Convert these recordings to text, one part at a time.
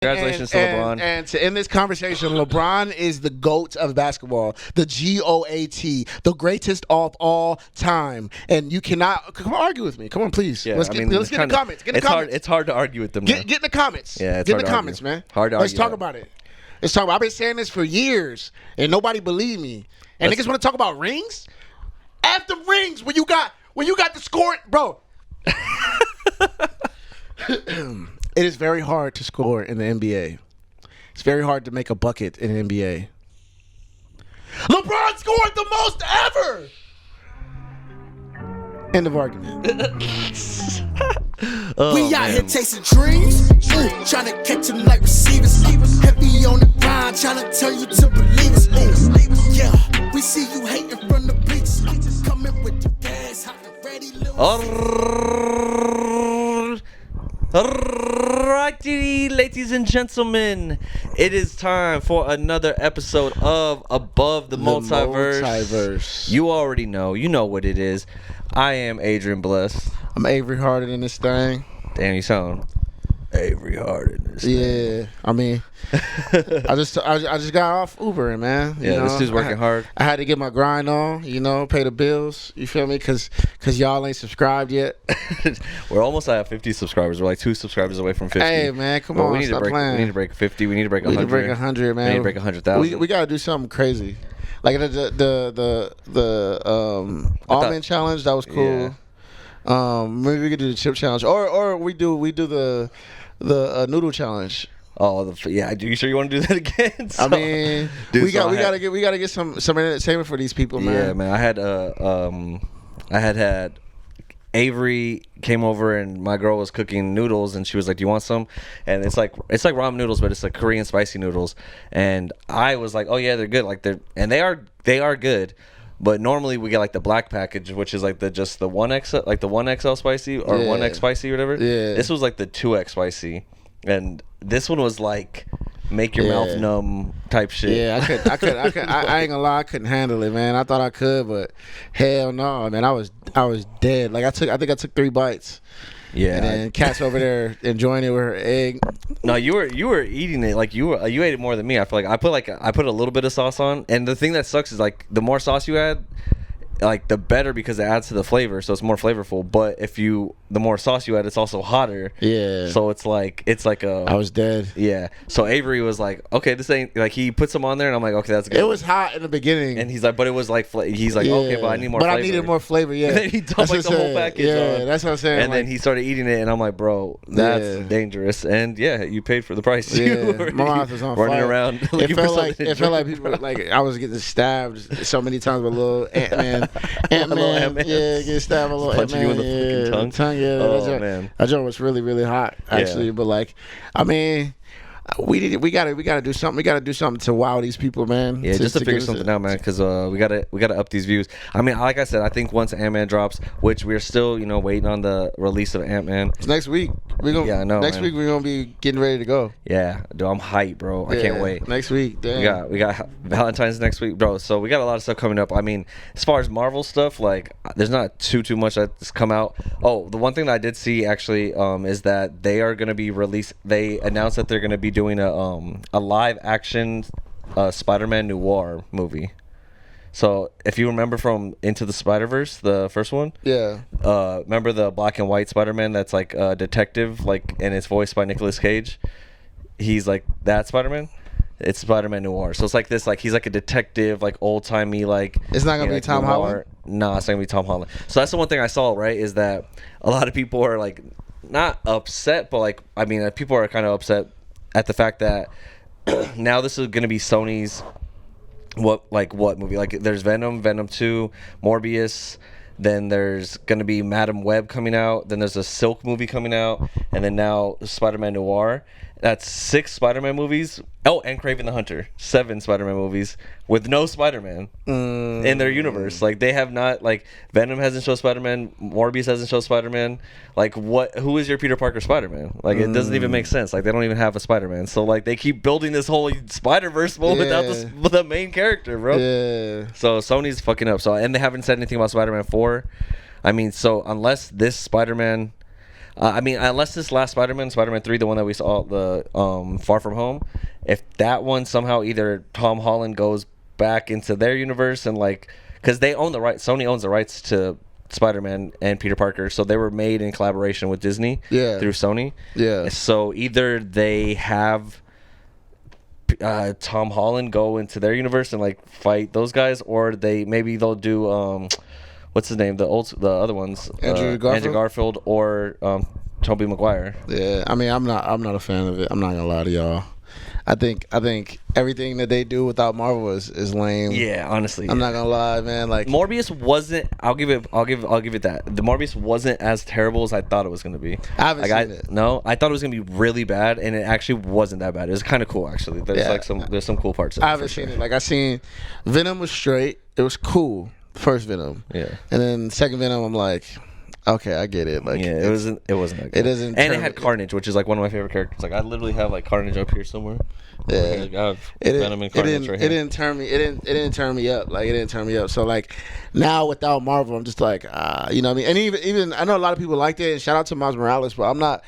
Congratulations to LeBron. And to end this conversation, LeBron is the GOAT of basketball, the GOAT, the greatest of all time. And you cannot come argue with me. Come on, please. Yeah, let's get in the comments. Get in the comments. It's hard to argue with them. Get in the comments. Yeah, it's get in hard the to comments, argue. man. Hard to Let's argue talk about it. Let's talk about. I've been saying this for years, and nobody believed me. And niggas want to talk about rings. After rings, when you got the score, bro. It is very hard to score in the NBA. It's very hard to make a bucket in the NBA. LeBron scored the most ever. End of argument. We out here chasing dreams, trying to catch them like receivers. Heavy on the grind, trying to turn you to believers. Yeah, we see you hating from the bleachers. Coming with the gas, hot and ready, Alrighty, ladies and gentlemen, it is time for another episode of Above the Multiverse. You already know. You know what it is. I am Adrian Blest. I'm Avery Harden in this thing. Damn, you sound Avery Harden in this thing. Yeah, I mean, I just got off Ubering, man. You know, this dude's working hard. I had to get my grind on, pay the bills. You feel me? Cause y'all ain't subscribed yet. We're almost at 50 subscribers. We're like 2 subscribers away from 50. Hey man, come on, stop playing. We need to break 50. We need to break 100. We need to break 100, man. We need to break 100,000. We gotta do something crazy, like the almond challenge. That was cool. Yeah. Maybe we could do the chip challenge, or we do the noodle challenge. Oh, yeah. Are you sure you want to do that again? I mean, dude, we gotta get some entertainment for these people, man. Yeah, man. I had Avery came over and my girl was cooking noodles and she was like, "Do you want some?" And it's like ramen noodles, but it's like Korean spicy noodles. And I was like, "Oh yeah, they're good." They are good. But normally we get like the black package, which is like the 1X, like the 1XL spicy or 1X spicy or whatever. Yeah. This was like the 2X spicy, and this one was like make your mouth numb type shit. Yeah, I ain't gonna lie, I couldn't handle it, man. I thought I could, but hell no, man. I was dead. Like I think I took 3 bites. Yeah, and then Kat's over there enjoying it with her egg. No, you were eating it like you ate it more than me. I feel like I put a little bit of sauce on, and the thing that sucks is like the more sauce you add, like the better because it adds to the flavor, so it's more flavorful. But the more sauce you add, it's also hotter. Yeah. So it's like I was dead. Yeah. So Avery was like, "Okay, this ain't like." He put some on there, and I'm like, "Okay, that's good." It was hot in the beginning, and he's like, "But it was like he's like, okay, but I need more." But flavor. I needed more flavor. Yeah. And then he dumped like the whole package. Yeah, that's what I'm saying. And then he started eating it, and I'm like, "Bro, that's dangerous." And yeah, you paid for the price. Yeah. My mouth was on running fire. Around. It felt like people like I was getting stabbed so many times with a little Ant-Man. Yeah, get stabbed a little punching you in the fucking tongue. Yeah, oh man, that joint was really, really hot actually. Yeah. But like, I mean, we gotta do something. We gotta do something to wow these people, man. Yeah, just to figure something out, man. Because we gotta up these views. I mean, like I said, I think once Ant-Man drops, which we're still waiting on the release of Ant-Man. It's next week. I know. Next week we're gonna be getting ready to go. Yeah, dude, I'm hyped, bro. I can't wait. Next week, damn. We got Valentine's next week, bro. So we got a lot of stuff coming up. I mean, as far as Marvel stuff, like there's not too much that's come out. Oh, the one thing that I did see actually is that they are gonna be released. They announced that they're gonna be doing a live action Spider-Man noir movie. So if you remember from Into the Spider-Verse, the first one, remember the black and white Spider-Man that's like a detective, like, and it's voiced by Nicolas Cage. He's like that Spider-Man. It's Spider-Man noir. So it's like this, like he's like a detective, like old timey, like. It's not gonna be Tom Holland. Nah, it's not gonna be Tom Holland. So that's the one thing I saw, right? Is that a lot of people are like not upset, but like I mean, people are kind of upset at the fact that now this is gonna be Sony's. What movie? Like there's Venom 2, Morbius, then there's gonna be Madam Web coming out, then there's a Silk movie coming out, and then now Spider-Man Noir. That's 6 Spider-Man movies. Oh, and Kraven the Hunter. 7 Spider-Man movies with no Spider-Man in their universe. Like they have not, like Venom hasn't shown Spider-Man, Morbius hasn't shown Spider-Man. Like who is your Peter Parker Spider-Man? Like it doesn't even make sense. Like they don't even have a Spider-Man. So like they keep building this whole Spider-Verse without the main character, bro. Yeah. So Sony's fucking up. So and they haven't said anything about Spider-Man 4. I mean, so unless this Spider-Man, I mean, unless this last Spider-Man 3, the one that we saw, the Far From Home, if that one somehow either Tom Holland goes back into their universe and like, because they own the right, Sony owns the rights to Spider-Man and Peter Parker, so they were made in collaboration with Disney through Sony. Yeah. So either they have Tom Holland go into their universe and like fight those guys, or they'll do what's his name, the other ones, Andrew Garfield or Tobey Maguire. Yeah, I mean, I'm not a fan of it. I'm not gonna lie to y'all. I think everything that they do without Marvel is lame. Yeah, honestly, I'm not gonna lie, man. Like Morbius wasn't. I'll give it that. The Morbius wasn't as terrible as I thought it was gonna be. I haven't seen it. No, I thought it was gonna be really bad, and it actually wasn't that bad. It was kind of cool, actually. There's some cool parts. I haven't seen it. Like I seen Venom was straight. It was cool. First Venom. Yeah. And then second Venom, I'm like, okay, I get it. Like, yeah, it wasn't that good. It doesn't. And it had Carnage, which is like one of my favorite characters. Like, I literally have like Carnage up here somewhere. Yeah. I have Venom and Carnage right here. It didn't turn me. It didn't turn me up. Like, it didn't turn me up. So like, now without Marvel, I'm just like, you know what I mean. And even I know a lot of people liked it. And shout out to Miles Morales, but I'm not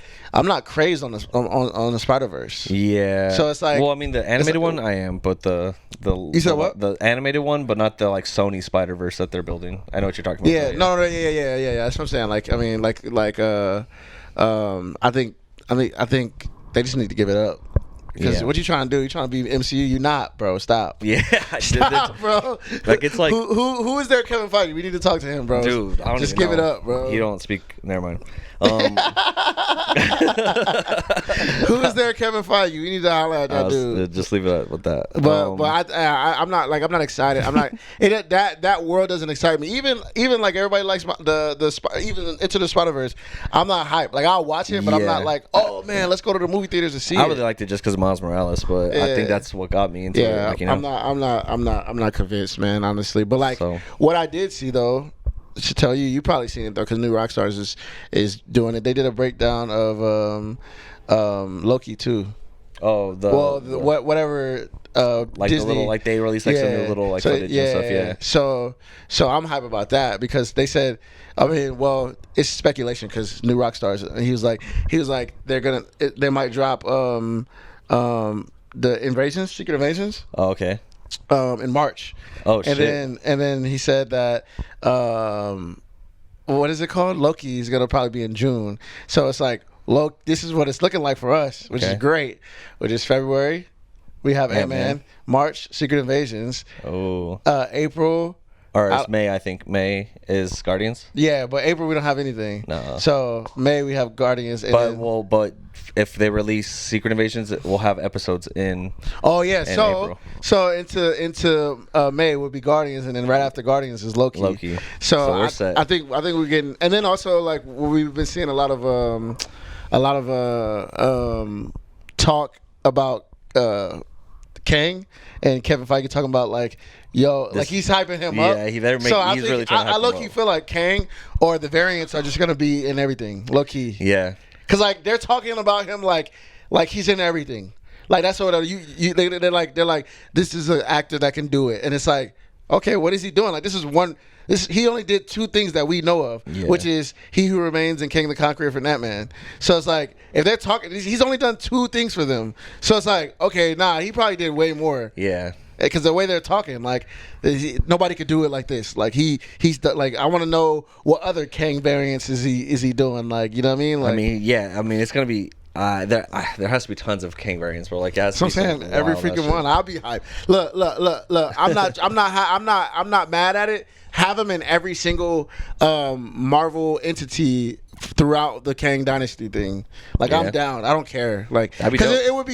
crazed on the Spider-Verse. Yeah. So it's like, well, I mean, the animated one I am, but the you said what? The animated one, but not the like Sony Spider-Verse that they're building. I know what you're talking about. Yeah. Yeah. That's what I'm saying. Like, I mean, I think they just need to give it up. Because what you trying to do? You trying to be MCU? You not, bro. Stop. Yeah. Stop, bro. Like, it's like who is there, Kevin Feige? We need to talk to him, bro. Dude, I don't just even give know. it up, bro. You don't speak. Never mind. Who is there, Kevin Feige? We need to holler at that dude. Just leave it with that. But I'm not excited. I'm not. That world doesn't excite me. Even like everybody likes even Into the Spider-Verse. I'm not hyped. Like I'll watch it, but I'm not like, oh man, let's go to the movie theaters to see it. I really liked it just because of Miles Morales, but I think that's what got me into it. Like, you know? I'm not convinced, man. Honestly, but like what I did see though. To tell you probably seen it though, because New Rockstars is doing it. They did a breakdown of Loki too. Oh, whatever. Like Disney, the little, like they released like some new little like footage and stuff. Yeah. So I'm hype about that because they said, I mean, well, it's speculation because New Rockstars. And he was like they might drop the Secret Invasions. Oh, okay. In March. Oh shit! And then he said that what is it called? Loki is gonna probably be in June. So it's like, look, this is what it's looking like for us, which is great. Which is February, we have Ant-Man. March, Secret Invasions. Oh. April. Or it's May, I think. May is Guardians. Yeah, but April we don't have anything. No. So May we have Guardians. And but if they release Secret Invasions, we'll have episodes in. Oh yeah, April. So into May would be Guardians, and then right after Guardians is Loki. So we're set. I think we're getting, and then also like we've been seeing a lot of talk about Kang and Kevin Feige talking about like. Like he's hyping him up. Yeah, he's really trying to hype I low-key feel like Kang or the variants are just gonna be in everything, low-key. Yeah. Cause like they're talking about him like he's in everything. Like that's what they're like this is an actor that can do it, and it's like, okay, what is he doing? Like he only did two things that we know of, which is He Who Remains and King the Conqueror for Antman. So it's like if they're talking, he's only done two things for them. So it's like, okay, he probably did way more. Yeah. Because the way they're talking, like nobody could do it like this. Like he's like, I want to know what other Kang variants is he doing? Like, you know what I mean? Like, I mean, it's gonna be there has to be tons of Kang variants. Bro, like, so I'm saying every freaking one. I'll be hyped. Look. I'm not mad at it. Have them in every single Marvel entity throughout the Kang Dynasty thing. Like, I'm down. I don't care. Like, because it would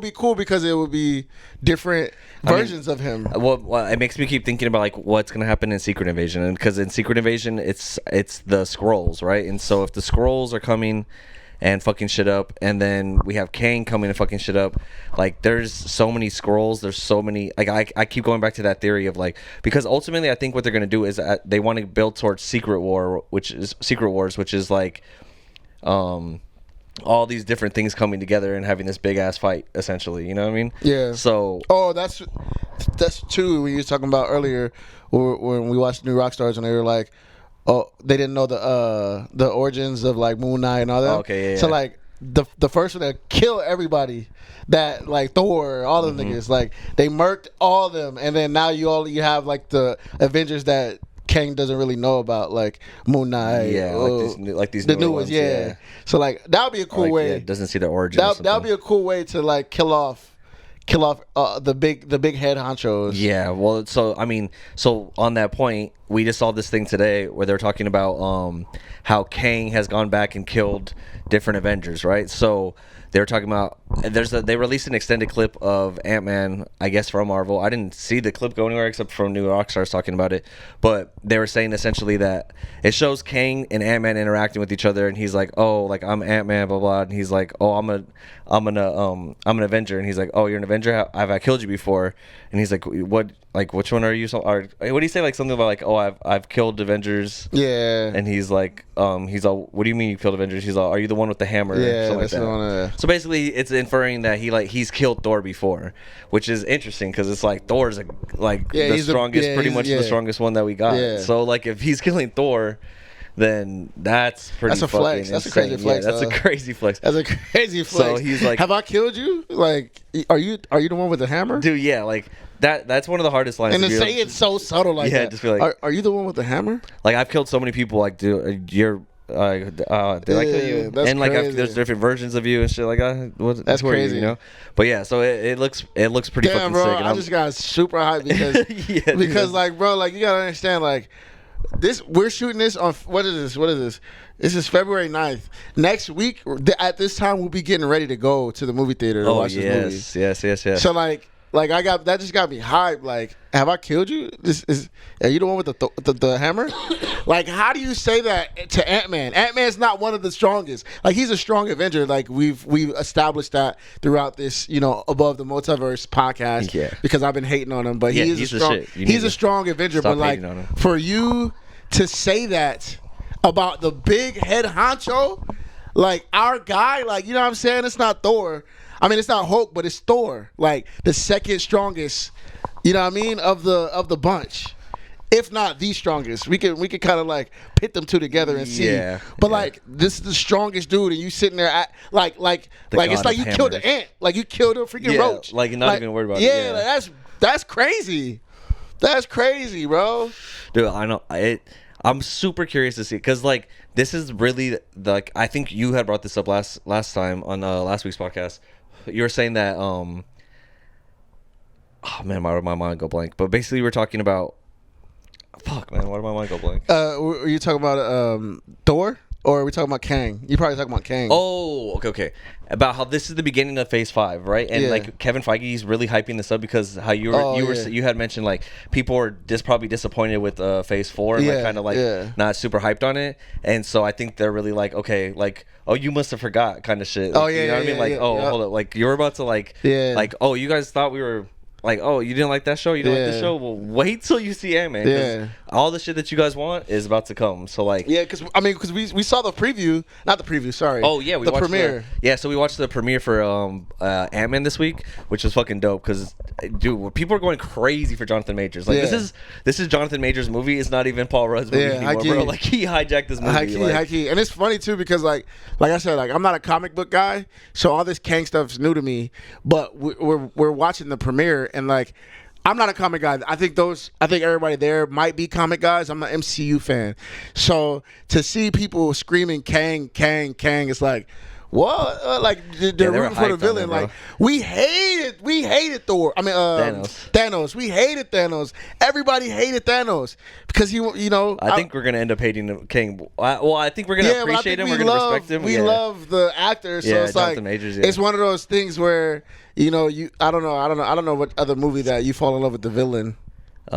be cool because it would be different versions of him. Well, it makes me keep thinking about like what's gonna happen in Secret Invasion, and because in Secret Invasion it's the Skrulls, right? And so if the Skrulls are coming and fucking shit up, and then we have Kang coming and fucking shit up, like there's so many Skrulls, there's so many, like I keep going back to that theory of like, because ultimately I think what they're gonna do is they want to build towards Secret Wars, which is like all these different things coming together and having this big ass fight, essentially. You know what I mean? Yeah. So. Oh, that's true. When you were talking about earlier, when we watched New Rockstars, and they were like, they didn't know the origins of like Moon Knight and all that. Okay, yeah. So like the first one that kill everybody, that like Thor, all of them niggas, like they murked all of them, and then now you have like the Avengers that Kang doesn't really know about, like Moon Knight. Yeah, like these the newer new ones. ones, Yeah. So like that would be a cool Like, way. yeah, doesn't see the origin. That would be a cool way to like kill off the big head honchos. Yeah, well, so I mean, so on that point, we just saw this thing today where they're talking about how Kang has gone back and killed different Avengers, right? So they were talking about they released an extended clip of Ant-Man, I guess from Marvel. I didn't see the clip go anywhere except from New Rockstars talking about it, but they were saying essentially that it shows Kang and Ant-Man interacting with each other, and he's like, "Oh, like I'm Ant-Man, blah blah," and he's like, "Oh, I'm an Avenger," and he's like, "Oh, you're an Avenger? Have I killed you before?" And he's like, "What? Like which one are you?" What do you say? Like something about like, "Oh, I've killed Avengers." Yeah. And he's like, he's all, "What do you mean you killed Avengers?" He's all, "Are you the one with the hammer?" Yeah, Something like that's the one. that. So basically, it's inferring that he's killed Thor before, which is interesting because it's like Thor's the strongest, pretty much the strongest one that we got. Yeah. So like if he's killing Thor, then that's pretty. That's a flex. That's a crazy flex. Yeah, that's a crazy flex. That's a crazy flex. So he's like, "Have I killed you? Like, are you the one with the hammer?" Dude, yeah, like that's one of the hardest lines. And to to say it so subtle like that. Just be like, are you the one with the hammer? Like I've killed so many people. Like, dude, you're. They like you, that's and like crazy. there's different versions of you and shit like that. That's who are crazy, you know. But yeah, so it looks pretty Damn, fucking bro, sick. And I just got super hyped because because like, bro, like you gotta understand, like we're shooting this on what is this? This is February 9th. Next week at this time we'll be getting ready to go to the movie theater to watch this movie. Yes. So like I got that just got me hyped. Like, have I killed you? Are you the one with the hammer? Like, how do you say that to Ant-Man? Ant-Man's not one of the strongest. Like, he's a strong Avenger. Like we've established that throughout this, Above the Multiverse podcast. Yeah. Because I've been hating on him, but he's a strong Avenger. But like, for you to say that about the big head honcho, like our guy, like, you know what I'm saying? It's not Thor. I mean, it's not Hulk, but it's Thor, like the second strongest, you know what I mean, of the bunch, if not the strongest. We could kind of like pit them two together and see. Yeah. But like, this is the strongest dude, and you sitting there at like it's like you killed an ant, like you killed a freaking roach, like you're not even worried about it. Yeah, like, that's crazy. That's crazy, bro. Dude, I know I'm super curious to see because like this is really I think you had brought this up last time on last week's podcast. You were saying that oh man, why did my mind go blank? But basically we're talking about fuck man, why did my mind go blank? Were you talking about Thor? Or are we talking about Kang? You're probably talking about Kang. Oh, okay. About how this is the beginning of Phase 5, right? And like Kevin Feige is really hyping this up because how you had mentioned like people were probably disappointed with Phase 4 and like kind of not super hyped on it. And so I think they're really like, okay, like, oh, you must have forgot kind of shit. Oh like, yeah, you know what I mean? Like, hold up, like you're about to like oh, you guys thought we were like, oh, you didn't like that show? You didn't like this show? Well, wait till you see Ant-Man. Yeah. All the shit that you guys want is about to come. So, like... Yeah, because we saw the preview. Not the preview, sorry. Oh, yeah. We watched the premiere. So we watched the premiere for Ant-Man this week, which was fucking dope because, dude, people are going crazy for Jonathan Majors. Like, this is Jonathan Majors' movie. It's not even Paul Rudd's movie anymore, bro. Like, he hijacked this movie. High key. And it's funny, too, because, like I said, like, I'm not a comic book guy, so all this Kang stuff's new to me. But we're watching the premiere, and, like... I'm not a comic guy. I think everybody there might be comic guys. I'm an MCU fan. So to see people screaming Kang, it's like, what? Like they're rooting for the villain. Like we hated Thor. I mean Thanos. We hated Thanos. Everybody hated Thanos because I think we're gonna end up hating King. Well, I think we're gonna appreciate him. We're gonna respect him. We love the actor. So it's like Majors, it's one of those things where I don't know what other movie that you fall in love with the villain. I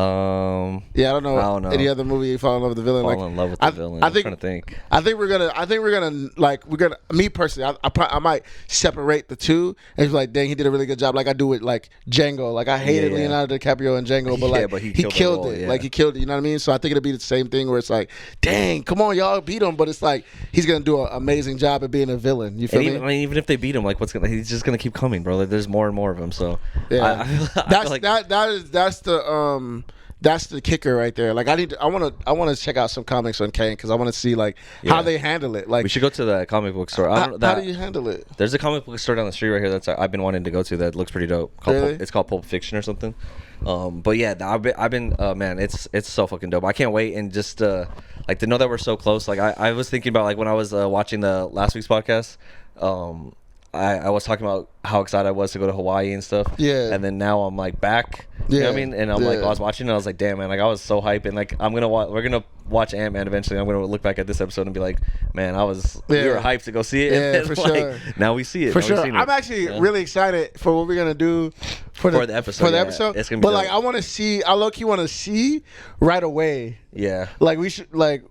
don't know any other movie you fall in love with the villain. Fall in love with the villain. I'm trying to think. I think we're gonna me personally. I might separate the two and be like, dang, he did a really good job. Like I do with like Django. Like I hated Leonardo DiCaprio and Django, but he killed it. Like he killed it. You know what I mean? So I think it'll be the same thing where it's like, dang, come on, y'all beat him, but it's like he's gonna do an amazing job at being a villain. You feel me? I mean, even if they beat him, like he's just gonna keep coming, bro. Like, there's more and more of him. So yeah, that's the that's the kicker right there. Like I want to check out some comics on Kane because I want to see like how they handle it. Like we should go to the comic book store. how do you handle it? There's a comic book store down the street right here that's I've been wanting to go to that looks pretty dope. Really? It's called Pulp Fiction or something. But yeah, I've been man, it's so fucking dope. I can't wait and just like to know that we're so close. Like I was thinking about like when I was watching the last week's podcast. I was talking about how excited I was to go to Hawaii and stuff. Yeah. And then now I'm like back. You know what I mean? And I'm like, I was watching it. I was like, damn, man, like I was so hyped. And like, we're gonna watch Ant-Man eventually. I'm gonna look back at this episode and be like, man, we were hyped to go see it. Yeah, and for like, sure. Now we see it. For sure. I'm actually really excited for what we're gonna do for the episode. For the episode. It's gonna be dope. Like, I low-key want to see right away. Yeah. Like we should like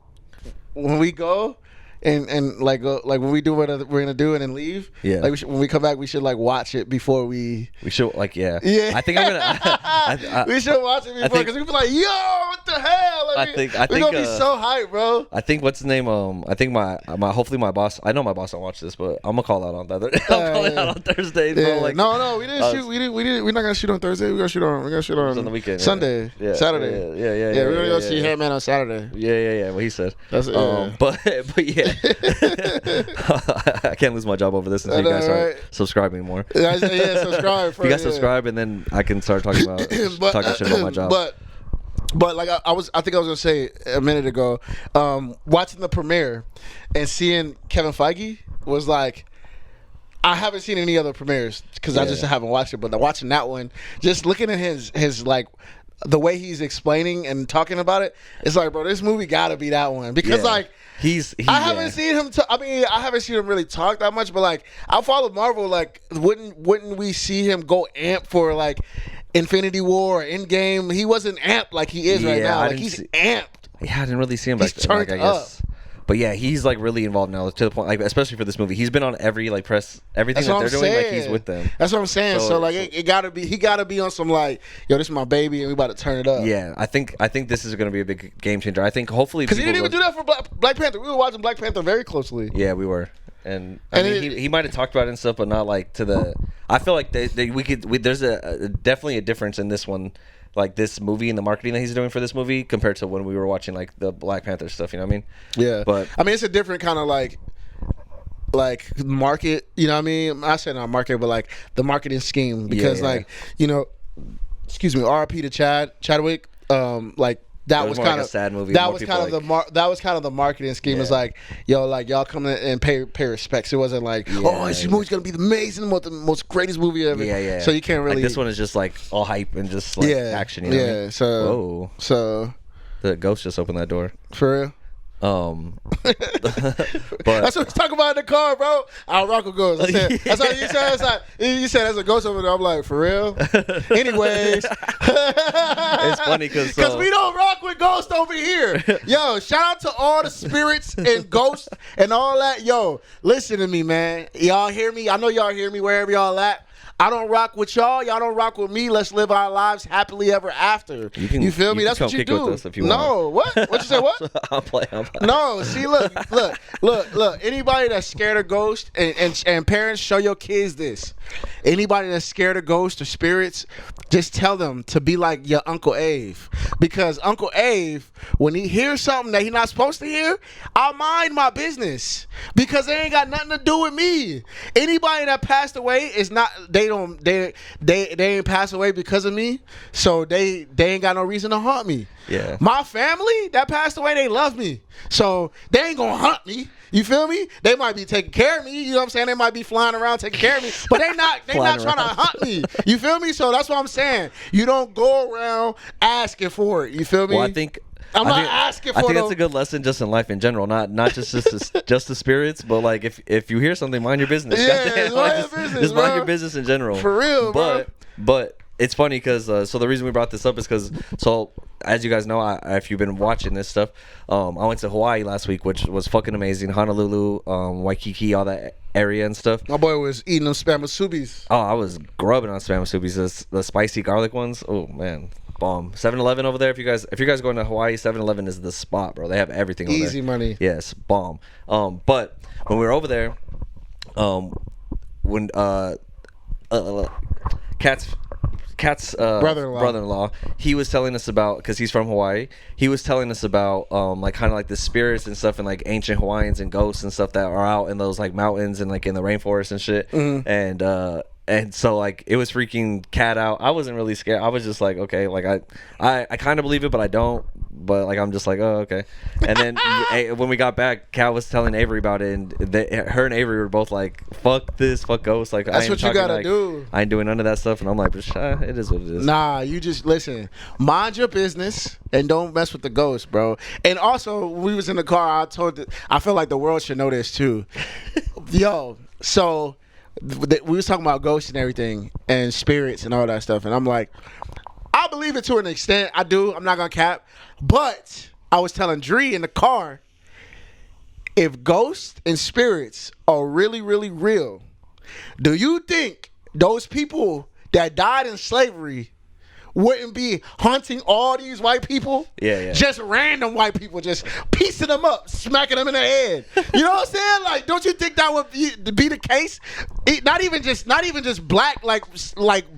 when we go. And like when we do what we're gonna do and then leave, like when we come back, we should like watch it before we should like I think I'm gonna we should watch it before because we be like, yo, what the hell? Like, we're gonna be so hyped, bro. I think what's the name? I think my hopefully my boss. I know my boss don't watch this, but I'm gonna call out on that. I'm calling out on Thursday. Yeah. Like, no, we didn't shoot. We're not gonna shoot on Thursday. We're gonna shoot on the weekend. Sunday, Saturday. Yeah. We're gonna go see Ant-Man on Saturday. Yeah. What he said. That's it. But yeah. I can't lose my job over this until you guys start subscribing more. Yeah, subscribe. You guys subscribe, and then I can start talking about talking shit about my job. But like I think I was gonna say a minute ago, watching the premiere and seeing Kevin Feige was like, I haven't seen any other premieres because I just haven't watched it. But watching that one, just looking at his like. The way he's explaining and talking about it, it's like, bro, this movie gotta be that one because like I haven't seen him. I haven't seen him really talk that much, but like I follow Marvel. Like, wouldn't we see him go amp for like Infinity War or Endgame? He wasn't amped like he is right now. Like he's amped. Yeah, I didn't really see him back then. Like, I guess. But yeah, he's like really involved now to the point, like especially for this movie. He's been on every like press, everything that they're doing. Like he's with them. That's what I'm saying. So like he gotta be on some like, yo, this is my baby, and we about to turn it up. Yeah, I think this is gonna be a big game changer. I think hopefully because he didn't even do that for Black Panther. We were watching Black Panther very closely. Yeah, we were, and I mean he might have talked about it and stuff, but not like to the. I feel like there's definitely a difference in this one. Like this movie and the marketing that he's doing for this movie compared to when we were watching like the Black Panther stuff, you know what I mean? Yeah. But I mean, it's a different kind of like market, you know what I mean? I said not market, but like the marketing scheme because like, you know, excuse me, RIP to Chadwick, like that was kind of a sad movie. That was kind of the marketing scheme. It's like, yo, like y'all come in and pay respects. It wasn't like, this movie's gonna be the most greatest movie ever. Yeah. So you can't really. Like this one is just like all hype and just like action. You know what I mean? So the ghost just opened that door. For real. But that's what we talking about in the car, bro. I'll rock with ghosts. That's what you said. It's like, you said there's a ghost over there. I'm like, for real? Anyways. It's funny because we don't rock with ghosts over here. Yo, shout out to all the spirits and ghosts and all that. Yo, listen to me, man. Y'all hear me? I know y'all hear me wherever y'all at. I don't rock with y'all. Y'all don't rock with me. Let's live our lives happily ever after. You feel me? That's what you do. With us if you want. What? What you say? What? I'm playing. No, see, look. Anybody that's scared of ghosts and parents, show your kids this. Anybody that's scared of ghosts or spirits, just tell them to be like your Uncle Ave. Because Uncle Ave, when he hears something that he's not supposed to hear, I'll mind my business. Because they ain't got nothing to do with me. Anybody that passed away is not, they ain't passed away because of me. So they ain't got no reason to haunt me. Yeah. My family that passed away, they love me. So they ain't gonna hunt me. You feel me? They might be taking care of me. You know what I'm saying? They might be flying around taking care of me. But they not trying to hunt me. You feel me? So that's what I'm saying. You don't go around asking for it. You feel me? Well, I think I'm not asking for it. I think that's a good lesson just in life in general. Not just the spirits, but like if you hear something, mind your business. Yeah, just mind your business in general. For real, bro. But it's funny because so the reason we brought this up is because as you guys know, if you've been watching this stuff, I went to Hawaii last week, which was fucking amazing. Honolulu, Waikiki, all that area and stuff. My boy was eating them spam musubis. Oh, I was grubbing on spam musubis, the spicy garlic ones. Oh man, bomb. 7-Eleven over there. If you guys going to Hawaii, 7-Eleven is the spot, bro. They have everything over there. Easy money. Yes, bomb. But when we were over there, when Cat's Kat's brother-in-law. He was telling us about, because he's from Hawaii. He was telling us about like kind of like the spirits and stuff, and like ancient Hawaiians and ghosts and stuff that are out in those like mountains and like in the rainforest and shit. And so like it was freaking Kat out. I wasn't really scared. I was just like, okay, like I kind of believe it, but I don't. But like I'm just like, oh, okay. And then when we got back, Kat was telling Avery about it, and her and Avery were both like, fuck this, fuck ghosts. Like that's what you gotta do. I ain't doing none of that stuff. And I'm like, it is what it is. Nah, you just listen, mind your business and don't mess with the ghosts, bro. And also, we was in the car. I feel like the world should know this too. Yo, so we was talking about ghosts and everything and spirits and all that stuff, and I'm like, I believe it to an extent. I do. I'm not gonna cap. But I was telling Dree in the car, if ghosts and spirits are really, really real, do you think those people that died in slavery wouldn't be hunting all these white people? Yeah. Just random white people, just piecing them up, smacking them in the head. You know what I'm saying? Like, don't you think that would be the case? Not even just black, like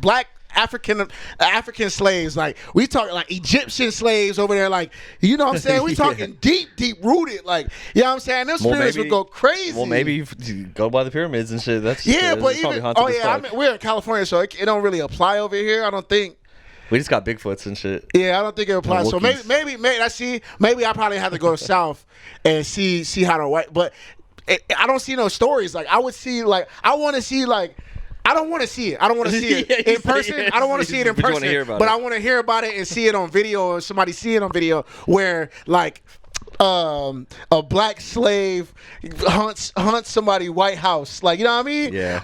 black African slaves. Like, we talking like Egyptian slaves over there. Like, you know what I'm saying? We talking deep rooted. Like, you know what I'm saying? Those spirits would go crazy. Well, maybe you go by the pyramids and shit. That's but even we're in California, so it don't really apply over here. I don't think. We just got Bigfoots and shit. Yeah, I don't think it applies. So maybe I probably have to go south and see how the white. But I don't see no stories. Like, I would see, like, I want to see, like, I don't want to see it. I don't want to see it in person. I don't want to see it in person. But I want to hear about it and see it on video, or somebody see it on video where, like, a black slave hunts somebody White House. Like, you know what I mean? Yeah.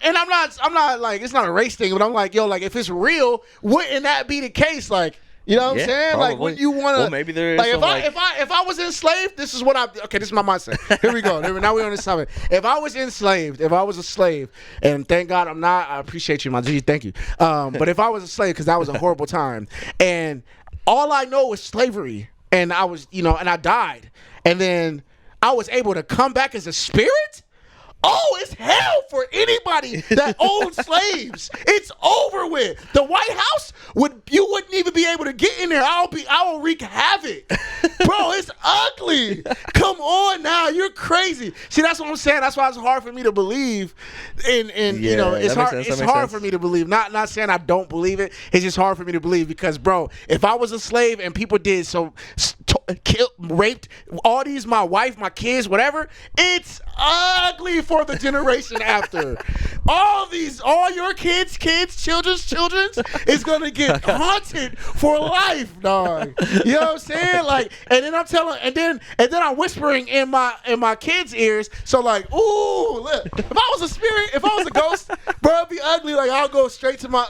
And I'm not like, it's not a race thing, but I'm like, yo, like, if it's real, wouldn't that be the case? Like, you know what I'm saying? Probably. Like, when you want to, well, maybe there is like, some, if I was enslaved, this is what okay, this is my mindset. Here we go. Now we're on this topic. If I was enslaved, if I was a slave, and thank God I'm not, I appreciate you, my G, thank you. But if I was a slave, because that was a horrible time, and all I know is slavery, and I was, and I died, and then I was able to come back as a spirit. Oh, it's hell for anybody that owned slaves. It's over with. The White House you wouldn't even be able to get in there. I will wreak havoc. Bro, it's ugly. Come on now. You're crazy. See, that's what I'm saying. That's why it's hard for me to believe it's hard for me to believe. Not saying I don't believe it. It's just hard for me to believe because, bro, if I was a slave and people did raped all these, my wife, my kids, whatever, it's ugly for the generation after. All your kids, children's is gonna get haunted for life, dog. You know what I'm saying? Like, and then I'm telling, and then I'm whispering in my kids' ears. So like, ooh, look, if I was a spirit, if I was a ghost, bro, it'd be ugly. Like, I'll go straight to my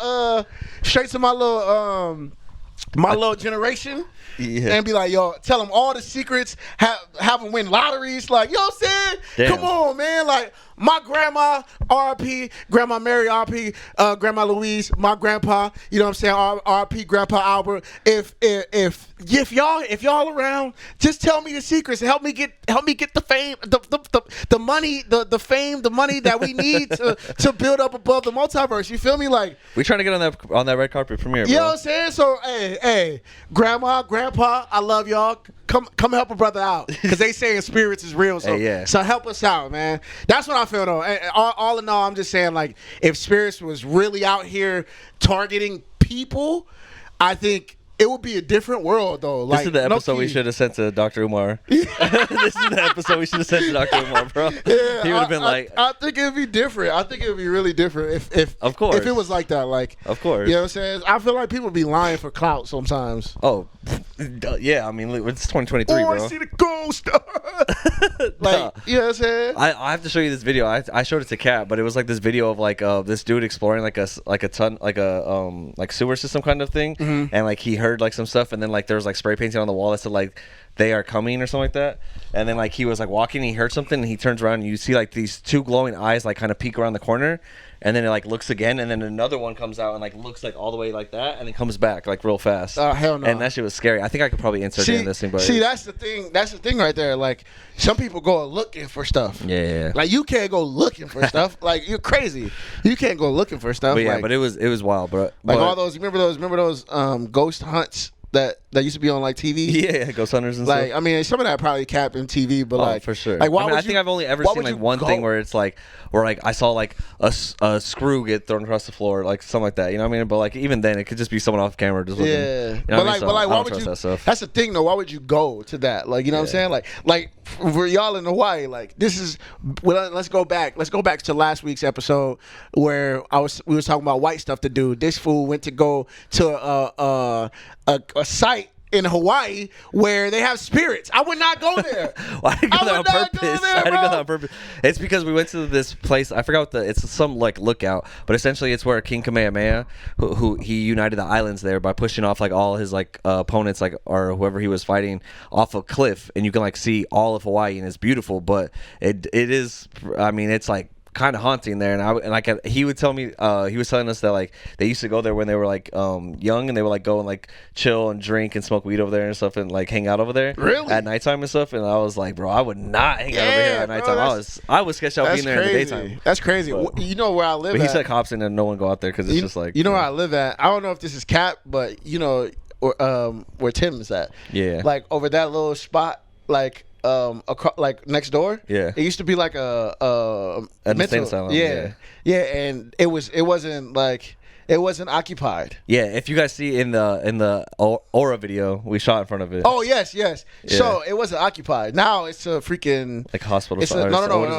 little generation. Yeah. And be like, yo, tell them all the secrets, have them win lotteries. Like, you know what I'm saying? Damn. Come on, man. Like, my grandma, RP, Grandma Mary, RP, Grandma Louise, my grandpa, you know what I'm saying? RP, Grandpa Albert. If y'all around, just tell me the secrets. Help me get the fame, the money, the fame, the money that we need to build up above the multiverse. You feel me? Like, we trying to get on that red carpet premiere, bro. You know what I'm saying? So, hey, Grandma, Grandpa, I love y'all. Come help a brother out, because they saying spirits is real. So, so help us out, man. That's what I feel though. And all in all, I'm just saying, like, if spirits was really out here targeting people, I think it would be a different world, though. Like, this is the episode we should have sent to Dr. Umar. This is the episode we should have sent to Dr. Umar, bro. Yeah, he would have been like, I think it would be different. I think it would be really different if of course, if it was like that. Like, of course, you know what I'm saying? I feel like people be lying for clout sometimes. Oh, yeah. I mean, it's 2023, bro. I see the ghost. Like, you know what I'm saying? I have to show you this video. I showed it to Kat, but it was like this video of like this dude exploring like a sewer system kind of thing, and like he heard like some stuff, and then like there was like spray painting on the wall that said like they are coming or something like that. And then like he was like walking, and he heard something, and he turns around, and you see like these two glowing eyes like kind of peek around the corner, and then it like looks again, and then another one comes out and like looks like all the way like that, and then comes back like real fast. Oh hell no! And that shit was scary. I think I could probably insert it in this thing, but that's the thing. That's the thing right there. Like some people go looking for stuff. Yeah. Like you can't go looking for stuff. Like you're crazy. You can't go looking for stuff. But yeah, like, but it was wild, bro. Like all those. Remember those ghost hunts that used to be on like TV. Yeah, ghost hunters and like, stuff. I mean, some of that probably capped in TV, but like for sure. Like, I think I've only ever seen like one thing where it's like, where like I saw like a screw get thrown across the floor, like something like that. You know what I mean? But like even then, it could just be someone off camera just looking. Yeah. You know but like, why would you? That stuff. That's the thing, though. Why would you go to that? Like, you know what I'm saying? Like for y'all in Hawaii, like this is. Well, let's go back. Let's go back to last week's episode where we was talking about white stuff to do. This fool went to go to a site in Hawaii where they have spirits. I would not go there. Well, I didn't go there on purpose. I didn't go there on purpose. It's because we went to this place. I forgot it's some like lookout, but essentially it's where King Kamehameha, who he united the islands there by pushing off like all his like opponents, like or whoever he was fighting, off a cliff, and you can like see all of Hawaii, and it's beautiful. But it is. I mean, it's like kind of haunting there, and he would tell me he was telling us that like they used to go there when they were like young, and they would like go and like chill and drink and smoke weed over there and stuff, and like hang out over there at nighttime and stuff. And I was like, bro, I would not hang out over here at nighttime. I was sketched out being there in the daytime. That's crazy. But, you know where I live but at? He said cops and no one go out there because it's just like where I live at. I don't know if this is cap, but you know where Tim is at. Yeah, like over that little spot, like like next door. Yeah, it used to be like a mental asylum. Yeah, and it wasn't occupied. Yeah, if you guys see in the Aura video, we shot in front of it. Oh yes. Yeah. So it wasn't occupied. Now it's a freaking like hospital. No.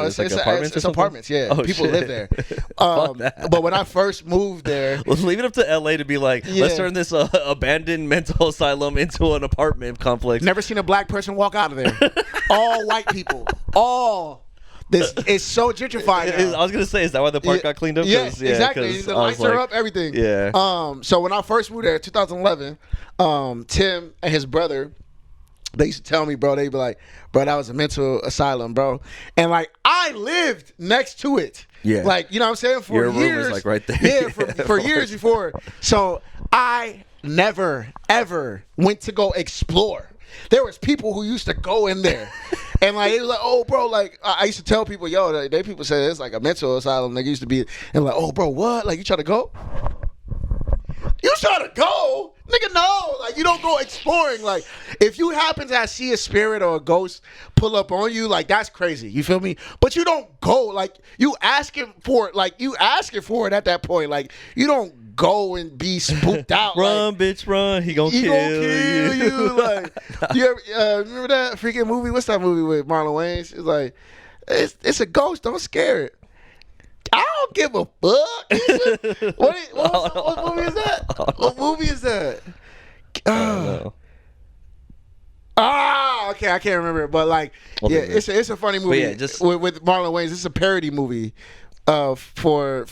It's like apartments. It's apartments. Yeah, oh, people shit. live there. But when I first moved there, let's leave it up to LA to be like, let's turn this abandoned mental asylum into an apartment complex. Never seen a black person walk out of there. All white people. All. This is so gentrified now. I was gonna say, is that why the park got cleaned up? Yeah, exactly. The lights are up, everything. Yeah. So when I first moved there, 2011, Tim and his brother, they used to tell me, bro, they'd be like, bro, that was a mental asylum, bro. And like I lived next to it. Yeah. Like, you know what I'm saying? For your years. room was like right there. Yeah, for years before. So I never, ever went to go explore. There was people who used to go in there. And like it was like, oh bro, like I used to tell people, yo, they people say it's like a mental asylum. They used to be, and like, oh bro, what? Like you try to go? You try to go? Nigga, no. Like you don't go exploring. Like if you happen to see a spirit or a ghost pull up on you, like that's crazy. You feel me? But you don't go. Like you asking for it. Like you asking for it at that point. Like you don't go and be spooked out. Run, like, bitch, run. He gonna kill you. Like you ever, remember that freaking movie? What's that movie with Marlon Wayans? It's like it's a ghost. Don't scare it. I don't give a fuck. What movie is that? What movie is that? Okay, I can't remember it, but like, it's a funny movie. Yeah, just with Marlon Wayans. It's a parody movie, for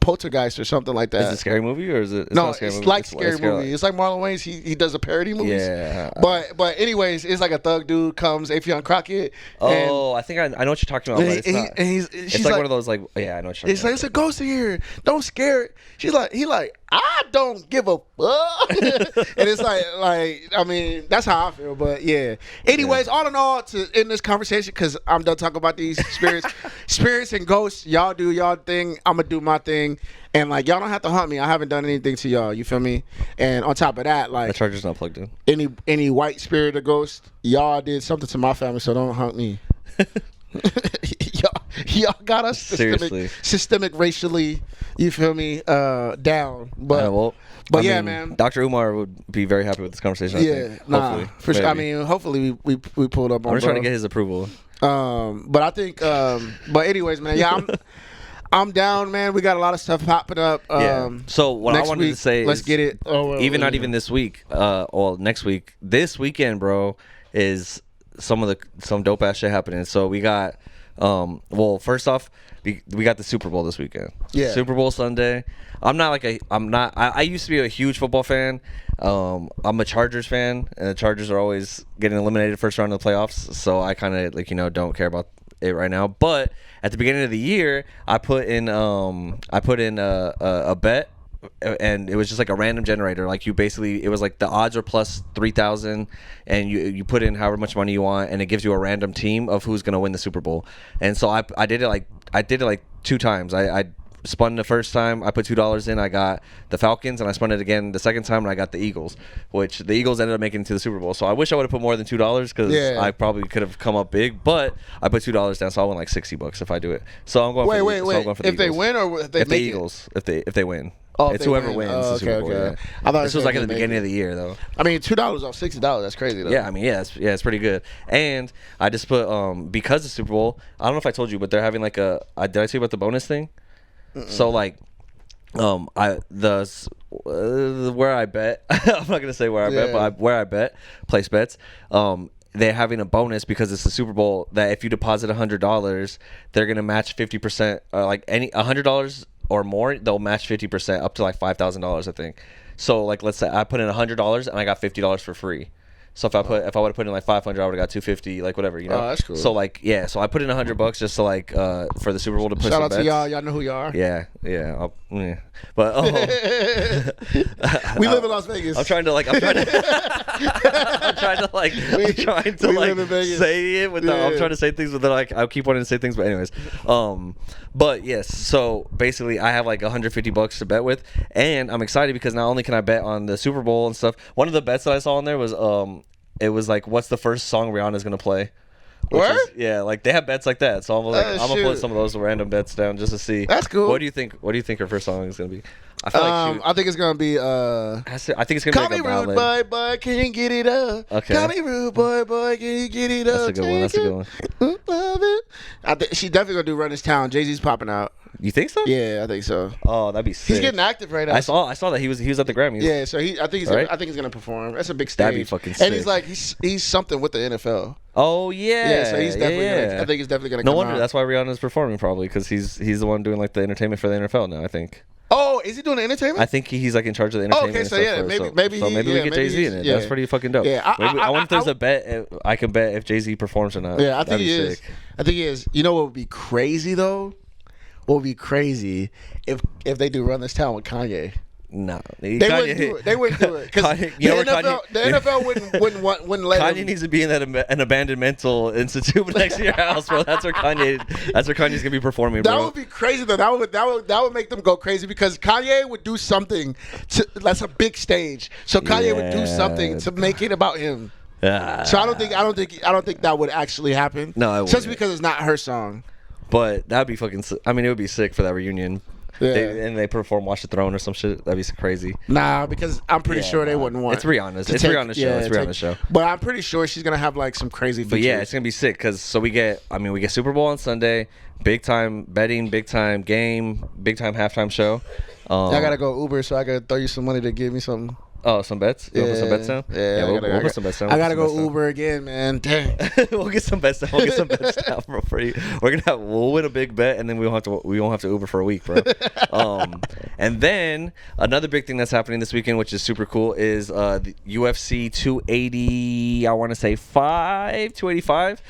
Poltergeist or something like that. Is it a scary movie or is it? It's like scary movie. It's like Marlon Wayans. He does a parody movies. Yeah. But anyways, it's like a thug dude comes, Afion Crockett. Oh, I think I know what you're talking about. But it's like one of those like, yeah, I know what you're talking about. It's like, it's a ghost in here. Don't scare it. He like, I don't give a fuck. And it's like, I mean, that's how I feel. But yeah. Anyways, all in all, to end this conversation, because I'm done talking about these spirits and ghosts. Y'all do y'all thing. I'm gonna do my thing. And like, y'all don't have to hunt me. I haven't done anything to y'all. You feel me? And on top of that, like, the charger's not plugged in. Any white spirit or ghost, y'all did something to my family, so don't hunt me. y'all got us systemic racially, you feel me, down. But but yeah, man, Dr. Umar would be very happy with this conversation. I think. Hopefully, for sure. I mean, hopefully we pulled up on. I'm just trying to get his approval. But I think, but anyways, man, yeah, I'm down, man. We got a lot of stuff popping up. So what I wanted to say, let's get it. Not even this week. Well, next week. This weekend, bro, is some dope ass shit happening. So we got Well, first off, we got the Super Bowl this weekend. Yeah. Super Bowl Sunday. I used to be a huge football fan. I'm a Chargers fan, and the Chargers are always getting eliminated first round of the playoffs. So I kind of don't care about it right now. But at the beginning of the year, I put in a bet. And it was just like a random generator. Like it was like the odds are plus 3,000, and you put in however much money you want, and it gives you a random team of who's gonna win the Super Bowl. And so I did it like 2 times. I spun the first time, I put $2 in, I got the Falcons, and I spun it again the second time, and I got the Eagles, which the Eagles ended up making it to the Super Bowl. So I wish I would have put more than $2 because I probably could have come up big, but I put $2 down, so I win like $60 if I do it. So I'm going for the Eagles. If they win or if they make make the Eagles, if they win. Oh, It's whoever wins the Super Bowl. Okay. Yeah. I thought This was like at the beginning of the year, though. I mean, $2 off $60. That's crazy, though. Yeah, I mean, it's pretty good. And I just put because of Super Bowl. I don't know if I told you, but they're having like did I tell you about the bonus thing? So like, where I bet. I'm not gonna say where I bet, but where I bet, place bets. They're having a bonus because it's the Super Bowl that if you deposit $100, they're gonna match 50%. Like $100 or more, they'll match 50% up to like $5,000, I think. So like, let's say I put in $100 and I got $50 for free. So if I would have put in like 500, I would have got 250, like whatever, you know. Oh, that's cool. So like, yeah, so I put in $100 just to like for the Super Bowl to push. Shout out some to bets. y'all. Y'all know who you are. Yeah. But we live in Las Vegas. I'm trying to say it without. I'm trying to say things without like I keep wanting to say things, but anyways, but yes. So basically, I have like $150 to bet with, and I'm excited because not only can I bet on the Super Bowl and stuff. One of the bets that I saw in there was it was like, what's the first song Rihanna's gonna play? What? Yeah, like they have bets like that. So I'm like, I'm gonna put some of those random bets down just to see. That's cool. What do you think? What do you think her first song is gonna be? I feel I think it's gonna be. I think it's gonna Call be like me a rude, ballad. boy, can you get it up? Okay. Call me rude, boy, can you get it up? That's a good one. That's a good one. Love it. I think she's definitely gonna do Run This Town. Jay-Z's popping out. You think so? Yeah, I think so. Oh, that'd be sick. He's getting active right now. I saw that he was at the Grammys. Yeah, so I think he's gonna perform. That's a big stage. That'd be fucking sick. And he's like he's something with the NFL. Oh yeah. Yeah, so he's definitely. Yeah. I think he's definitely gonna. No come wonder out. that's why Rihanna's performing probably because he's the one doing like the entertainment for the NFL now. I think. Oh, is he doing the entertainment? I think he's like in charge of the entertainment. Okay, so and yeah, stuff maybe we get Jay-Z in it. yeah. That's pretty fucking dope. Yeah, I wonder if there's a bet I can bet if Jay-Z performs or not. Yeah, I think That'd he be is. sick. I think he is. You know what would be crazy though? What would be crazy if they do Run This Town with Kanye? No, They wouldn't do it. They wouldn't do it because Kanye- you know the where NFL, the NFL wouldn't let Kanye him. needs to be in an abandoned mental institute next to your house, bro. That's where Kanye's gonna be performing, bro. That would be crazy though. That would make them go crazy because Kanye would do something. That's a big stage, so Kanye would do something to make it about him. So I don't think that would actually happen. No, it just wouldn't. because it's not her song. But that'd be fucking. I mean, it would be sick for that reunion. Yeah. They perform "Watch the Throne" or some shit. That'd be so crazy. Nah, because I'm pretty Yeah, sure they nah. wouldn't want. It's Rihanna's. to It's take- Rihanna's show. yeah, It's Rihanna's show. But I'm pretty sure she's gonna have like some crazy. But features. yeah, it's gonna be sick because we get Super Bowl on Sunday, big time betting, big time game, big time halftime show. I gotta go Uber, so I gotta throw you some money to give me something. Oh, some bets. You want to put some bets down? Yeah, we'll put some bets down. I gotta go Uber again, man. Dang. We'll get some bets down. We'll get some bets down, bro. For you. We'll win a big bet, and then we won't have to Uber for a week, bro. And then another big thing that's happening this weekend, which is super cool, is the UFC 280. I want to say 285.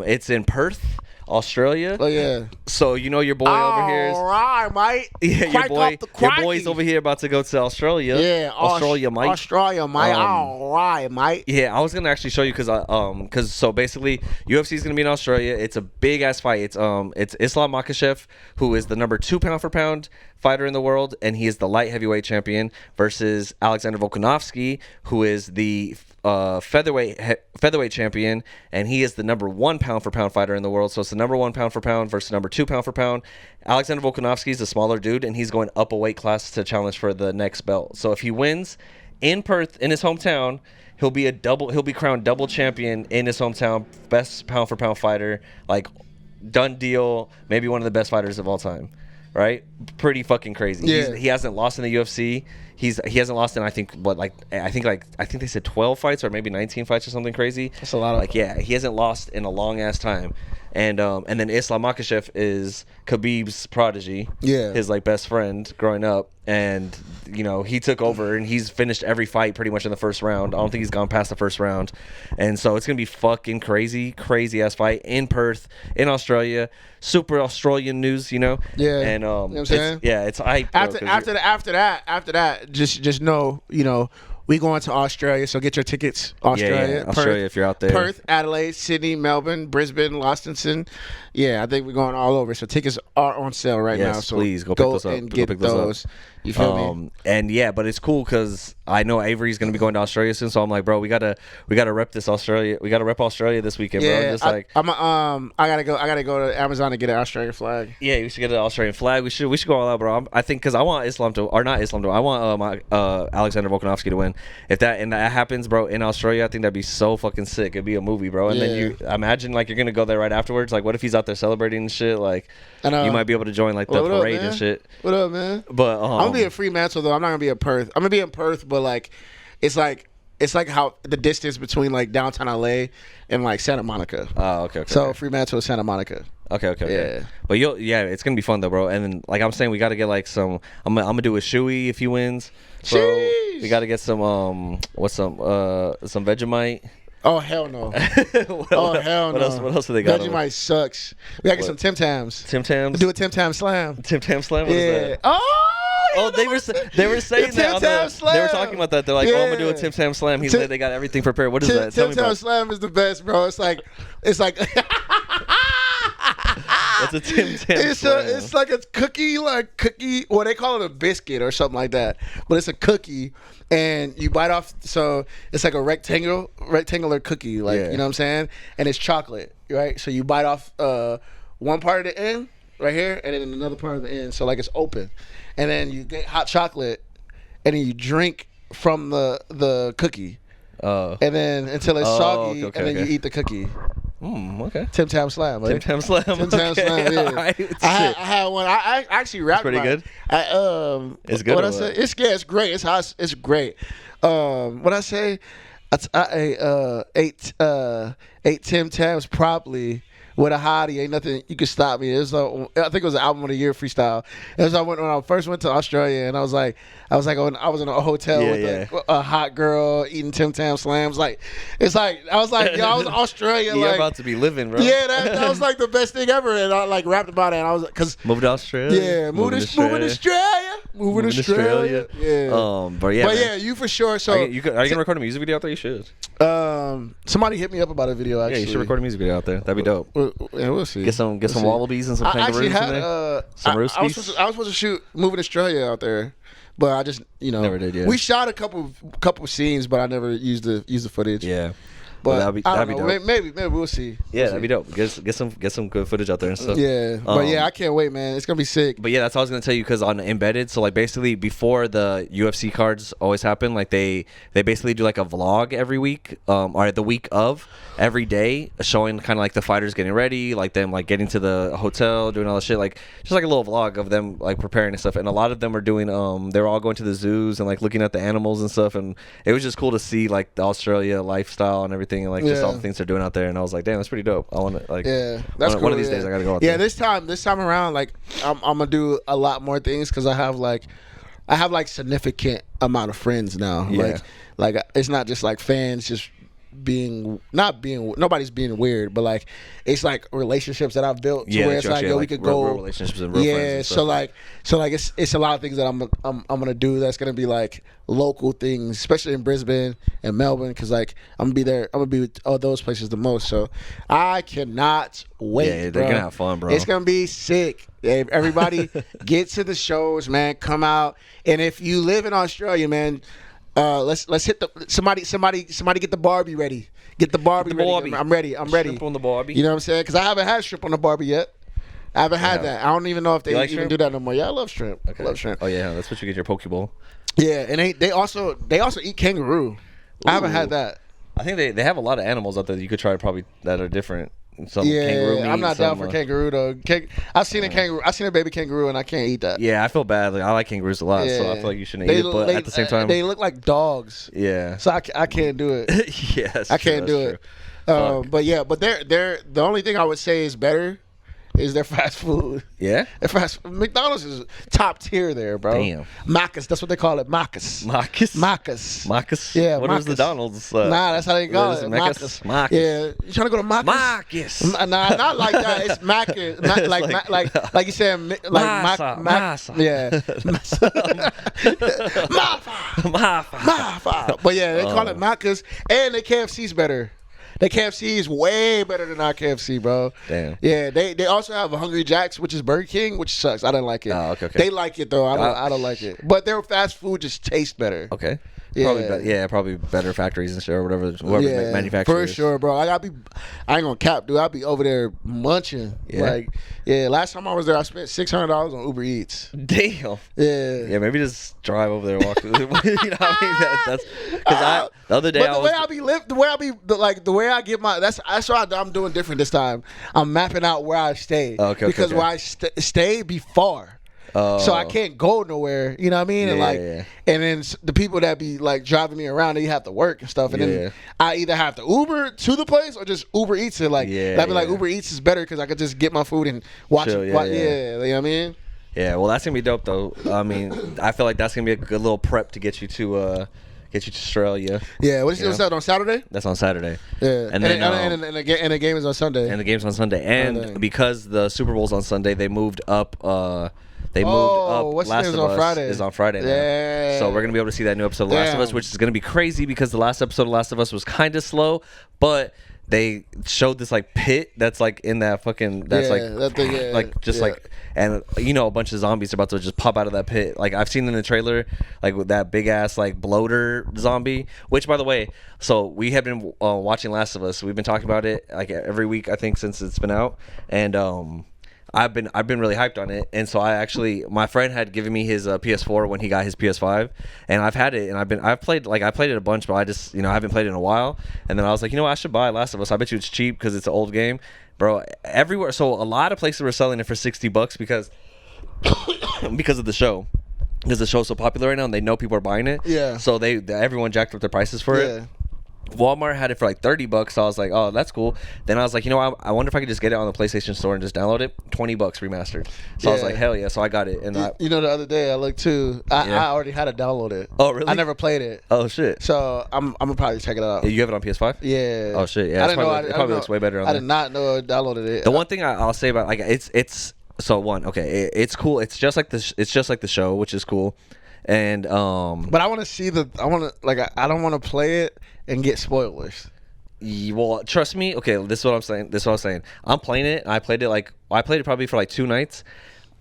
It's in Perth, Australia. Oh yeah. So you know your boy over here is. All right, mate. Yeah, Crank up the your boy's over here about to go to Australia. Yeah, Australia, mate. Australia, mate. All right, mate. Yeah, I was gonna actually show you because so basically UFC is gonna be in Australia. It's a big ass fight. It's Islam Makhachev, who is the number 2 pound for pound fighter in the world, and he is the light heavyweight champion, versus Alexander Volkanovski, who is the featherweight champion, and he is the number 1 pound for pound fighter in the world. So it's the number 1 pound for pound versus number 2 pound for pound. Alexander Volkanovski is a smaller dude, and he's going up a weight class to challenge for the next belt. So if he wins in Perth, in his hometown, he'll be crowned double champion in his hometown, best pound for pound fighter, like done deal, maybe one of the best fighters of all time. Right? Pretty fucking crazy. Yeah. He hasn't lost in the UFC. He hasn't lost in I think they said 12 fights or maybe 19 fights or something crazy. That's a lot of he hasn't lost in a long ass time. and then Islam Makhachev is Khabib's prodigy. Yeah. His like best friend growing up, and you know he took over and he's finished every fight pretty much in the first round. I don't think he's gone past the first round, and so it's gonna be fucking crazy ass fight in Perth in Australia. Super Australian news, you know. Yeah. And you know what I'm saying? it's hype. After that, just know, you know, we going to Australia, so get your tickets. Australia, Australia, Perth, if you're out there. Perth, Adelaide, Sydney, Melbourne, Brisbane, Launceston. Yeah, I think we're going all over. So tickets are on sale right now. So please go pick those up. and Go get pick those up. those. You feel me? And yeah, but it's cool because I know Avery's gonna be going to Australia soon, so I'm like, bro, we gotta rep this Australia. We gotta rep Australia this weekend, bro. Yeah, Just like I gotta go to Amazon to get an Australian flag. yeah, we should get an Australian flag. We should go all out, bro. I think because I want Islam to, or not Islam to. I want Alexander Volkanovski to win. If that happens, bro, in Australia, I think that'd be so fucking sick. It'd be a movie, bro. And then you imagine like you're gonna go there right afterwards. Like, what if he's out there celebrating and shit? Like, you might be able to join like the parade and shit. What up, man? But I'm gonna be in Fremantle though. I'm not gonna be in Perth. I'm gonna be in Perth, but like, it's like how the distance between like downtown LA and like Santa Monica. Oh, okay. So Fremantle is Santa Monica. Okay. Yeah. But it's gonna be fun though, bro. And then like I'm saying, we gotta get like some. I'm gonna do a shoey if he wins. Bro, Sheesh. we gotta get some some Vegemite. Oh hell no! What else do they got? Vegemite sucks. We gotta get some Tim Tams. Tim Tams. Do a Tim Tam slam. Tim Tam slam. What is Yeah. that? Oh, they were saying that. On they were talking about that. They're like, oh, I'm gonna do a Tim Tam slam. He said they got everything prepared. What is that? Tell Tim me Tam about it. slam is the best, bro. It's like. What's a Tim Tam slam? It's like a cookie. Well, they call it a biscuit or something like that, but it's a cookie, and you bite off. So it's like a rectangular cookie, like you know what I'm saying, and it's chocolate, right? So you bite off one part of the end right here, and then another part of the end. So like it's open, and then you get hot chocolate, and then you drink from the cookie, and then until it's soggy, and then you eat the cookie. Okay. Tim Tam slam. Tim Tam slam. Tim Tam slam. Yeah. Right. I had one. I actually rapped. It's pretty good. It's good. What I say? It's great. It's hot. It's great. What I say? I ate Tim Tams properly with a hottie. Ain't nothing you could stop me. It was I think it was an album of the year freestyle. It was when I first went to Australia, and I was in a hotel with a hot girl eating Tim Tam slams. I was in Australia. You're about to be living, bro. Yeah, that was like the best thing ever, and I like rapped about it. And I was moved to Australia. Yeah, moving to Australia. Yeah. But yeah, you for sure. So are you gonna record a music video out there? You should. Somebody hit me up about a video. Actually, yeah, you should record a music video out there. That'd be dope. Yeah, we'll see. Get some wallabies and some kangaroos in there. Some rooskies. I was supposed to shoot Moving Australia out there, but I just never did. Yeah, we shot a couple scenes, but I never used the footage. Yeah. But that'd be dope. Maybe we'll see. That'd be dope. Get some good footage out there and stuff. Yeah, but I can't wait, man. It's gonna be sick. But yeah, that's all I was gonna tell you because on Embedded, so like basically before the UFC cards always happen, like they basically do like a vlog every week, or the week of every day, showing kind of like the fighters getting ready, like them like getting to the hotel, doing all the shit, like just like a little vlog of them like preparing and stuff. And a lot of them are doing they're all going to the zoos and like looking at the animals and stuff. And it was just cool to see like the Australia lifestyle and everything. And like just all the things they're doing out there, and I was like, damn, that's pretty dope. I want to like, that's one of these days I gotta go out there. there. This time around, like I'm gonna do a lot more things because I have significant amount of friends now. Like it's not just like fans just nobody's being weird, but like it's like relationships that I've built to where it's like we could go real relationships and real friends and stuff. so like it's a lot of things that I'm gonna do that's gonna be like local things, especially in Brisbane and Melbourne, because like I'm gonna be with all those places the most. So I cannot wait. Yeah, they're gonna have fun, bro. It's gonna be sick. Everybody get to the shows, man. Come out, and if you live in Australia, man. Let's hit somebody get the Barbie ready. Get the Barbie ready. I'm ready. Shrimp on the Barbie. You know what I'm saying? Because I haven't had shrimp on the Barbie yet. I haven't had that. I don't even know if they like even shrimp? do that no more. Yeah, I love shrimp. Okay. I love shrimp. Oh yeah, that's what you get your poke bowl. Yeah, and they also eat kangaroo. Ooh. I haven't had that. I think they have a lot of animals out there that you could try probably that are different. Kangaroo meat, I'm not down for kangaroo though. I've seen a kangaroo. I've seen a baby kangaroo, and I can't eat that. Yeah, I feel bad. Like, I like kangaroos a lot, so I feel like you shouldn't eat it. But at the same time, they look like dogs. Yeah. So I can't do it. Yes. I can't do it. But yeah, but they're the only thing I would say is better is their fast food. Yeah? McDonald's is top tier there, bro. Damn. Macca's, that's what they call it. Macca's. Yeah, What is the Macca's. Donald's? Nah, that's how they call it. Macca's. Yeah, you trying to go to Macca's? Macca's. Nah, not like that. It's Macca's. Like you said, like Masa. Yeah. Mafa. But yeah, they call it Macca's, and the KFC's better. The KFC is way better than our KFC, bro. Damn. Yeah, they also have a Hungry Jack's, which is Burger King, which sucks. I didn't like it. Oh, okay. They like it though. I don't like it. But their fast food just tastes better. Okay. Yeah. Probably better factories and shit or whoever manufacturers. For sure, bro. I ain't gonna cap, dude. I'll be over there munching. Yeah. Last time I was there, I spent $600 on Uber Eats. Damn. Yeah. Yeah, maybe just drive over there and walk. You know what I mean? That's because the other day the way I get my that's what I'm doing different this time. I'm mapping out where I stay. Because where I stay be far. So I can't go nowhere, you know what I mean? And and then the people that be like driving me around, they have to work and stuff, and then I either have to Uber to the place or just Uber Eats it. Like I'd be like, Uber Eats is better because I could just get my food and watch it. You know what I mean? Yeah, well, that's gonna be dope though. I mean, I feel like that's gonna be a good little prep to get you to Australia. Yeah, what's that on Saturday? That's on Saturday. Yeah, and the game is on Sunday. And the game's on Sunday, and because the Super Bowl's on Sunday, they moved up. Last of Us is on Friday now. Yeah. So we're going to be able to see that new episode of Last of Us, which is going to be crazy because the last episode of Last of Us was kind of slow, but they showed this like pit that's like in that fucking and you know a bunch of zombies are about to just pop out of that pit. Like I've seen in the trailer, like with that big ass like bloater zombie. Which by the way, so we have been watching Last of Us. We've been talking about it like every week I think since it's been out, and I've been really hyped on it, and so my friend had given me his PS4 when he got his PS5, and I've had it, and I've played it a bunch, but I just I haven't played it in a while, and then I was like, I should buy Last of Us. I bet you it's cheap because it's an old game, bro. Everywhere, so a lot of places were selling it for $60 because of the show. Because the show's so popular right now, and they know people are buying it. Yeah. So everyone jacked up their prices for it. Walmart had it for like $30, so I was like, oh, that's cool. Then I was like, I wonder if I could just get it on the PlayStation Store and just download it. $20 remastered. So I was like, hell yeah. So I got it. And the other day I looked too. I already had it downloaded. Oh really? I never played it. Oh shit. So I'm gonna probably check it out. You have it on PS5? Yeah. Oh shit. Yeah. It probably looks way better on there. I did not know I downloaded it. The one thing I'll say about it's it's cool. It's just like the show, which is cool. And but I want to see I don't want to play it and get spoilers. Well, trust me. Okay, this is what I'm saying. I'm playing it. I played it probably for like 2 nights.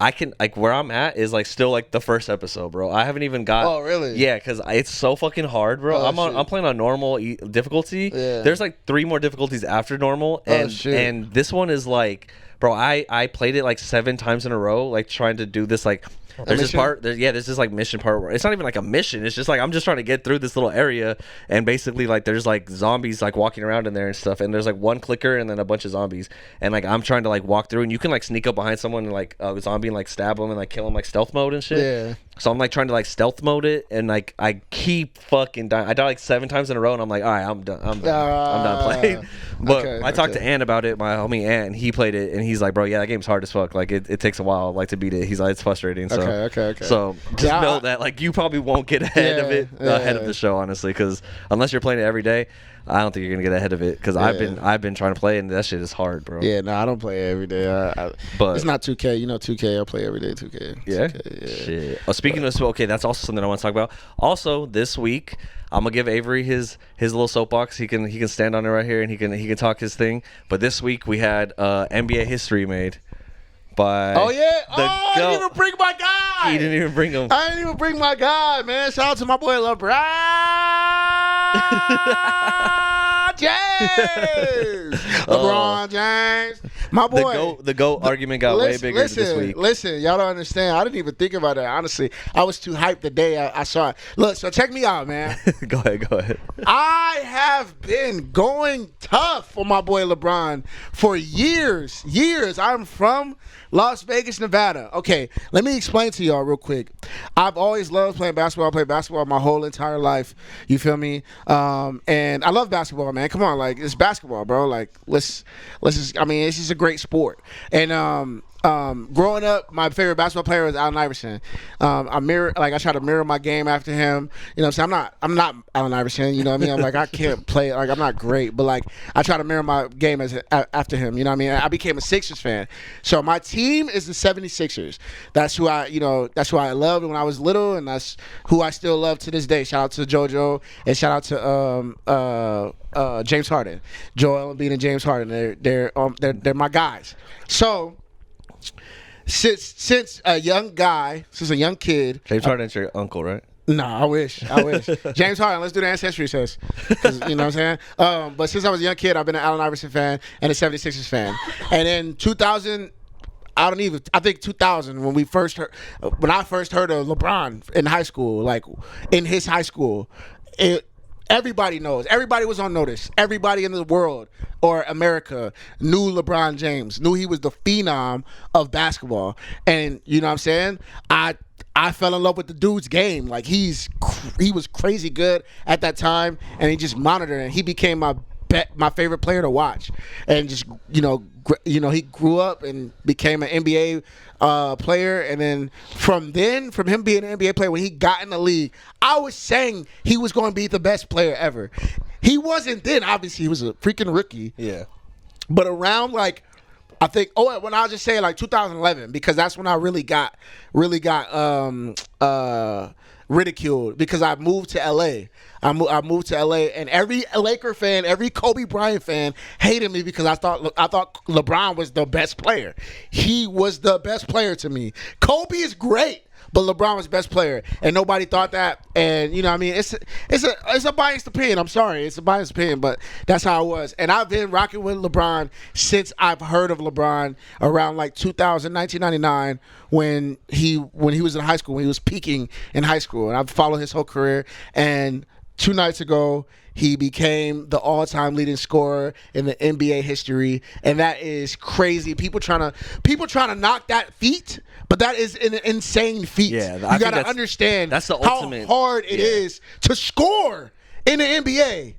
I can where I'm at is still the first episode, bro. I haven't even got. Oh really? Yeah, because it's so fucking hard, bro. I'm playing on normal difficulty. Yeah. There's 3 more difficulties after normal, and this one is bro. I played it 7 times in a row, trying to do this There's this part. There's this mission part where it's not even a mission. It's just I'm just trying to get through this little area, and basically there's zombies walking around in there and stuff. And there's 1 clicker and then a bunch of zombies. And I'm trying to walk through, and you can sneak up behind someone and a zombie and stab them and kill them stealth mode and shit. Yeah. So I'm trying to stealth mode it, and I keep fucking dying. I die 7 times in a row, and I'm all right, I'm done. I'm done playing. But I talked to Ant about it, my homie Ant, and he played it, and he's like, bro, yeah, that game's hard as fuck. It takes a while to beat it. He's like, it's frustrating. So Okay. So just know that you probably won't get ahead of it ahead of the show, honestly, because unless you're playing it every day, I don't think you're gonna get ahead of it. Because I've been trying to play, and that shit is hard, bro. Yeah, no, I don't play it every day. But it's not 2K. 2K. I play every day. 2K. Yeah. 2K, yeah. Shit. Oh, speaking of, that's also something I want to talk about. Also, this week I'm gonna give Avery his little soapbox. He can stand on it right here, and he can talk his thing. But this week we had NBA history made. I didn't even bring my guy. He didn't even bring him. I didn't even bring my guy, man. Shout out to my boy LeBron James. LeBron James. My boy. The GOAT argument got way bigger this week. Listen, y'all don't understand. I didn't even think about that, honestly. I was too hyped the day I saw it. Look, so check me out, man. Go ahead. I have been going tough for my boy LeBron for years. I'm from Las Vegas, Nevada. Okay, let me explain to y'all real quick. I've always loved playing basketball. I played basketball my whole entire life. You feel me? And I love basketball, man. Come on, like it's basketball, bro. Like let's just. I mean, it's just a great sport. And growing up, my favorite basketball player was Allen Iverson. I try to mirror my game after him. You know what I'm saying? I'm not Allen Iverson. You know what I mean? I'm like, I can't play. Like, I'm not great, but like I try to mirror my game after him. You know what I mean? I became a Sixers fan, so my team is the 76ers. That's who I loved when I was little, and that's who I still love to this day. Shout out to JoJo and shout out to James Harden, Joel Embiid and James Harden. They're my guys. So. Since a young kid. James Harden's your uncle, right? No, I wish. James Harden, let's do the ancestry test. You know what I'm saying? But since I was a young kid, I've been an Allen Iverson fan and a 76ers fan. And in 2000, I think 2000 when I first heard of LeBron in high school, like in his high school, everybody knows. Everybody was on notice. Everybody in the world or America knew LeBron James, knew he was the phenom of basketball. And you know what I'm saying? I fell in love with the dude's game. Like he was crazy good at that time, and he just monitored it. He became my favorite player to watch. And just he grew up and became an NBA player, and then from him being an NBA player, when he got in the league, I was saying he was going to be the best player ever. He wasn't then, obviously he was a freaking rookie. Yeah. But around like I think when I was just saying like 2011, because that's when I really got ridiculed, because I moved to LA. I moved to LA, and every Laker fan, every Kobe Bryant fan hated me because I thought LeBron was the best player. He was the best player to me. Kobe is great, but LeBron was the best player, and nobody thought that. And you know what I mean? It's a biased opinion. I'm sorry, it's a biased opinion, but that's how it was. And I've been rocking with LeBron since I've heard of LeBron around like 1999 when he was in high school, when he was peaking in high school, and I've followed his whole career. And 2 nights ago, he became the all-time leading scorer in the NBA history, and that is crazy. People trying to knock that feat, but that is an insane feat. Yeah, you got to understand that's the how ultimate, hard it is to score in the NBA,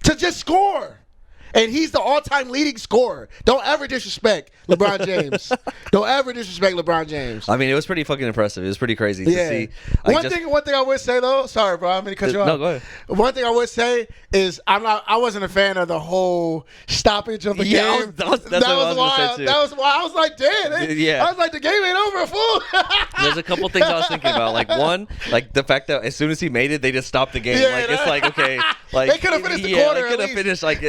to just score. And he's the all-time leading scorer. Don't ever disrespect LeBron James. Don't ever disrespect LeBron James. I mean, it was pretty fucking impressive. It was pretty crazy to see. One thing I would say though, sorry, bro, I'm gonna cut you off. No, go ahead. One thing I would say is I wasn't a fan of the whole stoppage of the game. That's what I was gonna say too. That was why I was like, damn. I was like, the game ain't over, fool. There's a couple things I was thinking about. Like one, like the fact that as soon as he made it, they just stopped the game. Yeah, it's like, okay, like they could have finished the quarter. They could have finished like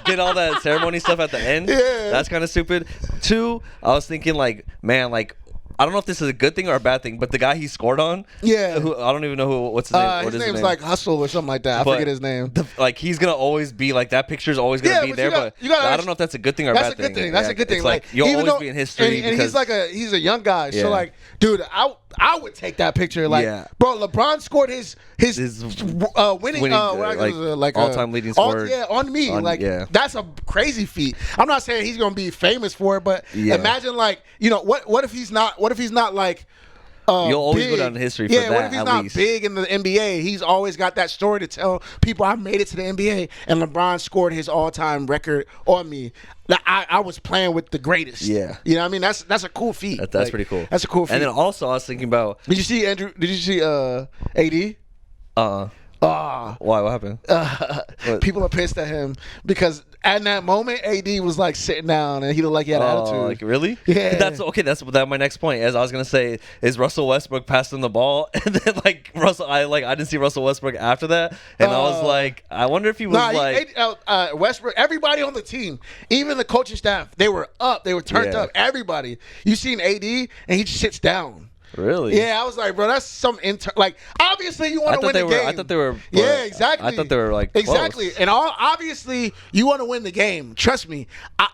did all that ceremony stuff at the end. Yeah, that's kind of stupid. 2, I was thinking like, man, like I don't know if this is a good thing or a bad thing, but the guy he scored on, yeah, who I don't even know what's his name. His name's like Hustle or something like that. I forget his name. Like he's gonna always be like that. Picture's always gonna be there, but I don't know if that's a good thing or a bad thing. That's a good thing. It's like you'll always be in history. And he's a young guy, so like, dude, I would take that picture. Like, bro, LeBron scored his winning all-time leading scorer. On me. That's a crazy feat. I'm not saying he's gonna be famous for it, but imagine like, what if he's not like. You'll always go down in history for that. What if he's not big in the NBA? He's always got that story to tell people. I made it to the NBA, and LeBron scored his all-time record on me. I was playing with the greatest. Yeah, you know what I mean. That's a cool feat. That's pretty cool. That's a cool feat. And then also I was thinking about. Did you see Andrew? Did you see AD? Why? What happened? People are pissed at him because at that moment, AD was like sitting down and he looked like he had an attitude. Like really? Yeah. That's okay. That's my next point. As I was gonna say, is Russell Westbrook passing the ball, and then like I didn't see Russell Westbrook after that, and I was like, I wonder if he was Westbrook. Everybody on the team, even the coaching staff, they were up. They were turned up. Everybody. You seen AD and he just sits down. Really? Yeah, I was like, bro, that's some obviously you want to win the game. I thought they were. Yeah, exactly. I thought they were like close. Exactly, and obviously you want to win the game. Trust me.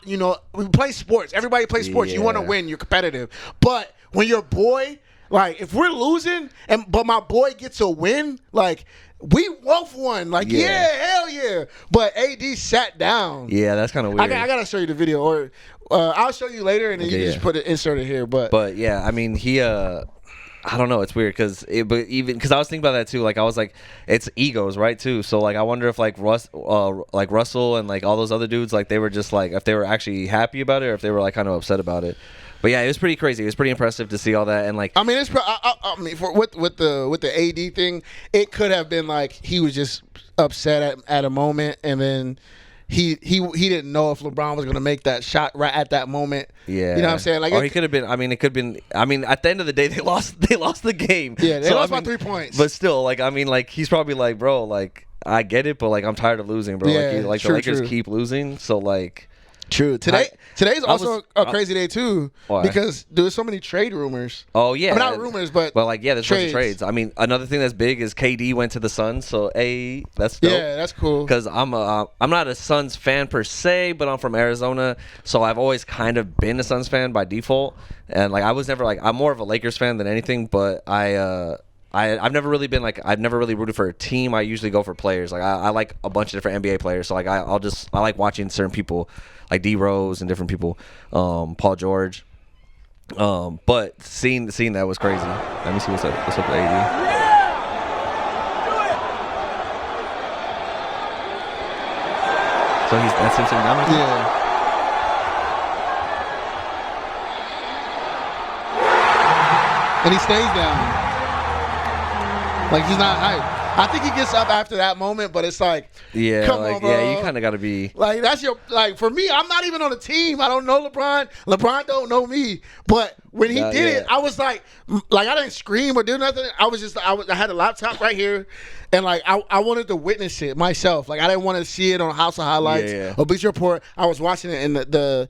We play sports. Everybody plays sports. You want to win. You're competitive. But when your boy, like, if we're losing but my boy gets a win, like. We both won. Like, hell yeah. But AD sat down. Yeah, that's kind of weird. I got to show you the video. Or I'll show you later, and then you can just insert it here. But yeah, I mean, he I don't know. It's weird because I was thinking about that too. Like I was like, it's egos, right? Too. So like I wonder if like Russell and like all those other dudes, like they were just like if they were actually happy about it or if they were like kind of upset about it. But yeah, it was pretty crazy. It was pretty impressive to see all that and like. I mean, I mean, with the AD thing, it could have been like he was just upset at a moment and then. He didn't know if LeBron was going to make that shot right at that moment. Yeah, you know what I'm saying? Like, or he could have been. I mean, it could have been. I mean, at the end of the day, they lost. They lost the game. Yeah, they lost by 3 3 points. But still, like, I mean, like, he's probably like, bro, like, I get it, but like, I'm tired of losing, bro. Yeah, like, true, the Lakers true. keep losing, so like. True. Today's also a crazy day too. Why? Because there was so many trade rumors. Oh yeah, I mean, not rumors, but like yeah, there's trades. Trades. I mean, another thing that's big is KD went to the Suns, so that's dope. Yeah, that's cool. Because I'm not a Suns fan per se, but I'm from Arizona, so I've always kind of been a Suns fan by default, and like I was never like I'm more of a Lakers fan than anything, but I've never really been like I've never really rooted for a team. I usually go for players. Like I like a bunch of different NBA players. So like I like watching certain people like D Rose and different people, Paul George. But seeing that was crazy. Let me see what's up with AD. So that's him sitting down. Yeah. And he stays down. Like he's not hyped. I think he gets up after that moment, but it's like, come on, bro. Yeah, you kind of got to be like that's your like. For me, I'm not even on the team. I don't know LeBron. LeBron don't know me. But when he did it, I was like I didn't scream or do nothing. I was just I had a laptop right here, and like I wanted to witness it myself. Like I didn't want to see it on House of Highlights or Bleacher Report. I was watching it, and the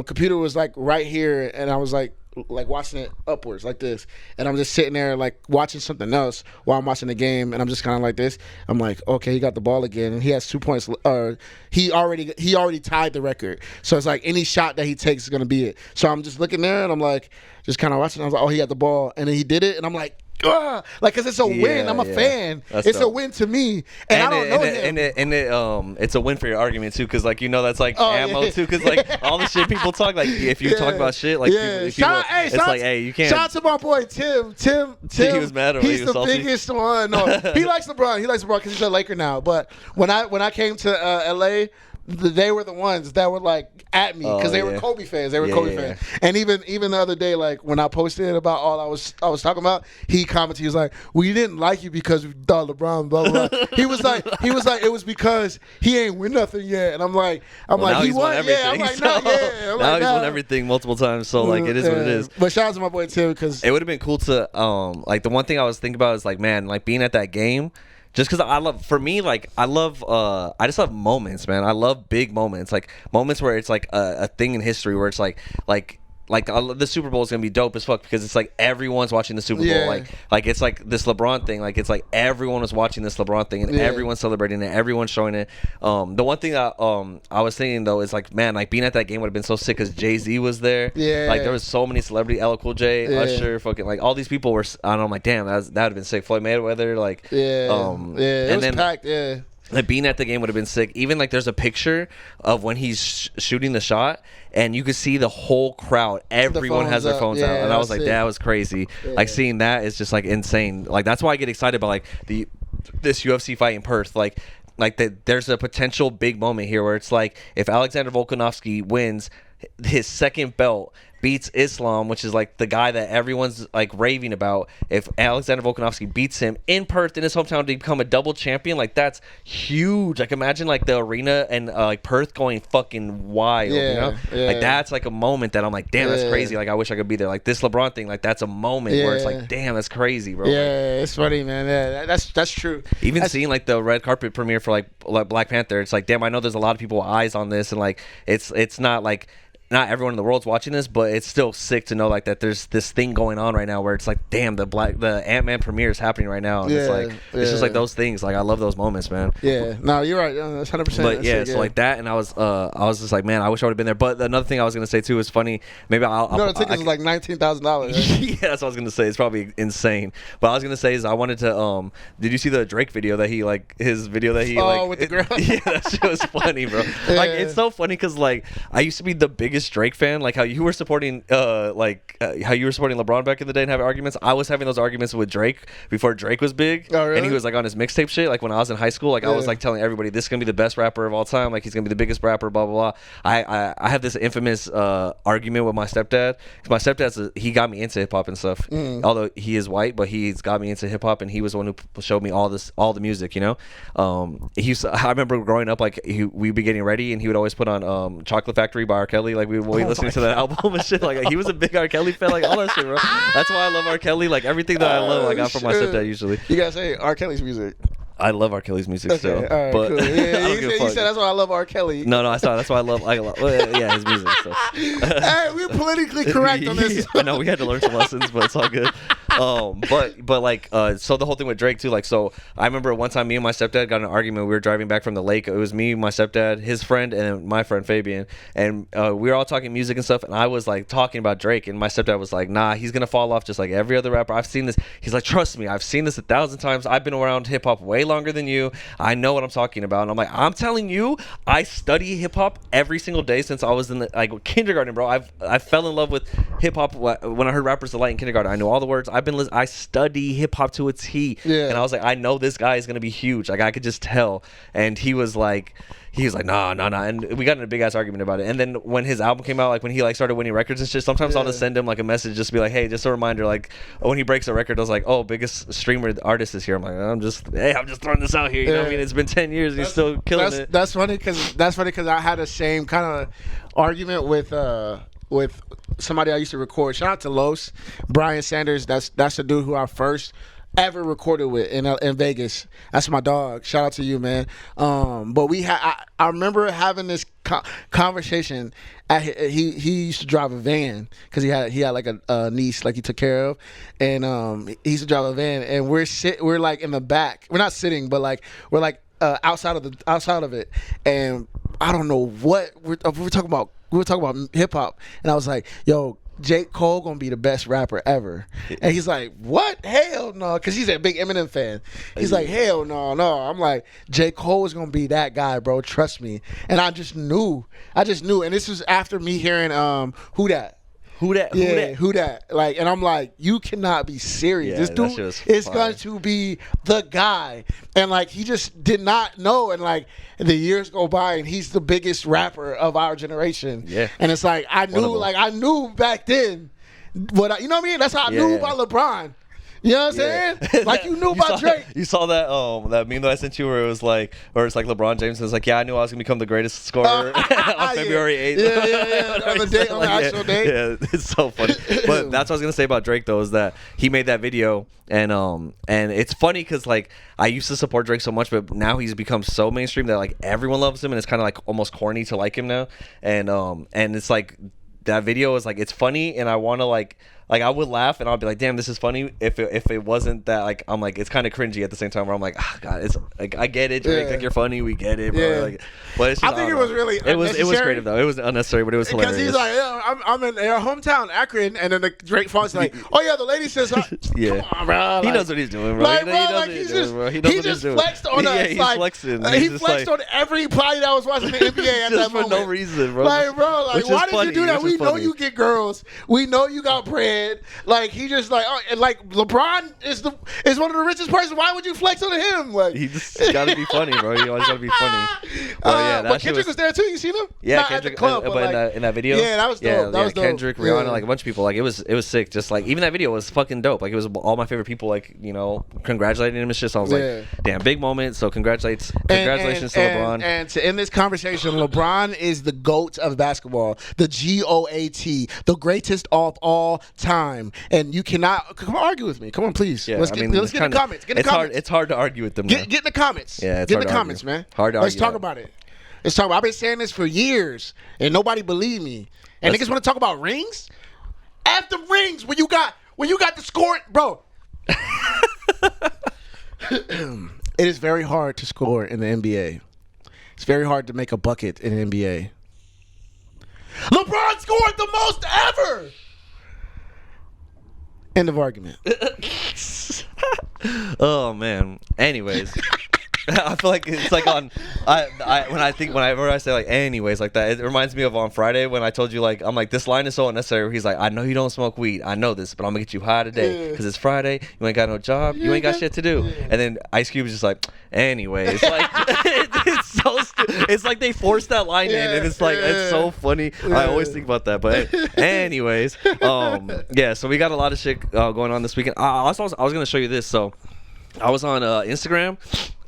computer was like right here, and I was like watching it upwards like this, and I'm just sitting there like watching something else while I'm watching the game, and I'm just kind of like this. I'm like, okay, he got the ball again, and he has 2 points. He already tied the record, so it's like any shot that he takes is gonna be it. So I'm just looking there, and I'm like, just kind of watching. I was like, oh, he got the ball, and then he did it, and I'm like. Like, cause it's a win. I'm a fan. It's a win to me, and I don't know him. And it's a win for your argument too, cause like that's like ammo too, cause like all the shit people talk, like if you talk about shit, like people, it's like, hey, you can't. Shout out to my boy Tim. He was mad at me. He's the biggest one. No, he likes LeBron. He likes LeBron because he's a Laker now. But when I came to LA. They were the ones that were like at me because they were Kobe fans. They were Kobe fans. And even the other day, like when I posted about all I was talking about, he commented. He was like, "We didn't like you because we thought LeBron." Blah blah. blah. He was like, it was because he ain't win nothing yet. And I'm like, he won everything. Yeah, I'm like, so, yeah. Now he's won everything multiple times. So like, it is what it is. But shout out to my boy Tim because it would have been cool to like the one thing I was thinking about is like, man, like being at that game. Just because I just love moments, man. I love big moments, like moments where it's like a thing in history where it's like the Super Bowl is gonna be dope as fuck because it's like everyone's watching the Super Bowl, like it's like this LeBron thing, like it's like everyone was watching this LeBron thing and everyone's celebrating it, everyone's showing it. The one thing that I was thinking though is like, man, like being at that game would have been so sick because Jay-Z was there. Like there was so many celebrity, LL Cool J, Usher, fucking like all these people were. I don't know, I'm like, damn, that would have been sick. Floyd Mayweather, like it was packed. Like being at the game would have been sick. Even like there's a picture of when he's shooting the shot, and you could see the whole crowd. Everyone has their phones out, and I was like, that was crazy. Like seeing that is just like insane. Like that's why I get excited about like this UFC fight in Perth. Like there's a potential big moment here where it's like if Alexander Volkanovski wins his second belt, beats Islam, which is like the guy that everyone's like raving about. If Alexander Volkanovski beats him in Perth in his hometown to become a double champion, like that's huge. Like imagine like the arena and like Perth going fucking wild, you know? Like that's like a moment that I'm like, damn, that's crazy. Like I wish I could be there. Like this LeBron thing, like that's a moment where it's like, damn, that's crazy, bro. Yeah, it's funny, man. Yeah, that's true. Even seeing like the red carpet premiere for like Black Panther, it's like, damn, I know there's a lot of people with eyes on this, and like it's not like not everyone in the world's watching this, but it's still sick to know like that there's this thing going on right now where it's like, damn, the Ant-Man premiere is happening right now, and it's like it's just like those things. Like I love those moments, man. Yeah, no, you're right. That's 100%. But yeah, so like that, and I was just like, man, I wish I would have been there. But another thing I was gonna say too is funny. Maybe the tickets was like $19,000. Right? Yeah, that's what I was gonna say. It's probably insane. But I was gonna say is I wanted to did you see the Drake video that he like his video that he with the girl? Yeah, that shit was funny, bro. Like it's so funny because like I used to be the biggest biggest Drake fan. Like how you were supporting how you were supporting LeBron back in the day and having arguments. I was having those arguments with Drake before Drake was big. Oh, really? And he was like on his mixtape shit. Like when I was in high school, like I was like telling everybody this is gonna be the best rapper of all time. Like he's gonna be the biggest rapper. Blah blah blah. I have this infamous argument with my stepdad. My stepdad's he got me into hip hop and stuff. Although he is white, but he's got me into hip hop, and he was the one who showed me all the music. You know, I remember growing up, like we'd be getting ready, and he would always put on Chocolate Factory by R. Kelly. Like we'd be listening to that album and shit. Like he was a big R. Kelly fan, like all that shit, bro. That's why I love R. Kelly. Like everything that I love, I got from my stepdad usually. You gotta say R. Kelly's music. I love R. Kelly's music still, all right, but cool. Yeah, you said that's why I love R. Kelly. No, I saw that's why I love his music. So. Hey, we're politically correct on this. I know we had to learn some lessons, but it's all good. But like so the whole thing with Drake too, like so I remember one time me and my stepdad got in an argument. We were driving back from the lake. It was me, my stepdad, his friend, and my friend Fabian, and we were all talking music and stuff, and I was like talking about Drake, and my stepdad was like, nah, he's gonna fall off just like every other rapper. I've seen this. He's like, trust me, I've seen this 1,000 times. I've been around hip hop way longer than you. I know what I'm talking about. And I'm like, I'm telling you, I study hip hop every single day since I was in the kindergarten, bro. I fell in love with hip hop when I heard Rappers Delight in kindergarten. I know all the words. I study hip hop to its heat. Yeah. And I was like, I know this guy is gonna be huge. Like I could just tell. And he was like, nah. And we got in a big ass argument about it. And then when his album came out, like when he like started winning records and shit, sometimes I'll just send him like a message, just be like, hey, just a reminder, like when he breaks a record, I was like, oh, biggest streamer artist is here. I'm like, I'm just throwing this out here. You know what I mean? It's been 10 years and he's still killing it. That's funny because I had the same kind of argument with somebody I used to record. Shout out to Los, Brian Sanders. That's the dude who I first ever recorded with in Vegas. That's my dog. Shout out to you, man. But I remember having this conversation. He used to drive a van because he had like a niece like he took care of, and he used to drive a van, and we're like in the back. We're not sitting, but like we're like outside of it, and I don't know what we were talking about. We were talking about hip hop, and I was like, yo, J. Cole gonna be the best rapper ever. And he's like, what? Hell no. Because he's a big Eminem fan. He's like, hell no. I'm like, J. Cole is gonna be that guy, bro. Trust me. And I just knew. And this was after me hearing Who Dat? Who that? Like, and I'm like, you cannot be serious. Yeah, this dude is going to be the guy. And like, he just did not know. And like, the years go by, and he's the biggest rapper of our generation. Yeah. And it's like, I knew back then you know what I mean? That's how I knew about LeBron. You know what I'm saying? Like you knew about Drake. You saw that meme that I sent you where it's like LeBron James is like, yeah, I knew I was gonna become the greatest scorer on February 8th. Yeah. on the actual day. Yeah, it's so funny. But that's what I was gonna say about Drake though, is that he made that video, and it's funny because like I used to support Drake so much, but now he's become so mainstream that like everyone loves him, and it's kind of like almost corny to like him now. And it's like that video is like, it's funny, and I want to like I would laugh and I'll be like, damn, this is funny. If it wasn't that, like, I'm like, it's kind of cringy at the same time where I'm like, God, it's like, I get it, Drake, like, you're funny, we get it, bro. Yeah. Like, but it's just, I think it was really it was creative though. It was unnecessary, but it was hilarious. Because he's like, yeah, I'm in your hometown, Akron, and then the Drake Font's like, oh yeah, the lady says, yeah, come on, bro. He knows what he's doing, bro. Like, he just flexed on us. He's like, flexing. He flexed on everybody that was watching the NBA at that moment. Just for no reason, bro. Like, bro, like, why did you do that? We know you get girls. We know you got bread. Like, he just like, and like LeBron is one of the richest person. Why would you flex on him? Like, he just gotta be funny, bro. He always gotta be funny. But Kendrick was there too. You seen him? Yeah, not Kendrick. At the club, but like, in that video, yeah, that was dope. That was dope. Kendrick, Rihanna, like a bunch of people. Like it was sick. Just like even that video was fucking dope. Like it was all my favorite people. Like, you know, congratulating him and shit. So I was like, damn, big moment. So congratulations to LeBron. And to end this conversation, LeBron is the GOAT of basketball. The GOAT, the greatest of all time. And you cannot come argue with me. Come on, please. Yeah, let's get in the comments. It's hard to argue with them. Get in the comments. Yeah, get in the comments, man. Hard to argue. Let's talk about it. I've been saying this for years, and nobody believed me. And niggas want to talk about rings? After rings, when you got the score, bro. It is very hard to score in the NBA. It's very hard to make a bucket in the NBA. LeBron scored the most ever. End of argument. Oh man. Anyways, I feel like it's like on whenever I say like anyways like that, it reminds me of on Friday when I told you like I'm like this line is so unnecessary. He's like, I know you don't smoke weed, I know this, but I'm gonna get you high today because it's Friday. You ain't got no job, you ain't got shit to do. And then Ice Cube is just like, anyways, like it's so it's like they forced that line in, and it's like it's so funny. I always think about that. But anyways, yeah. So we got a lot of shit going on this weekend. I was gonna show you this. So I was on Instagram.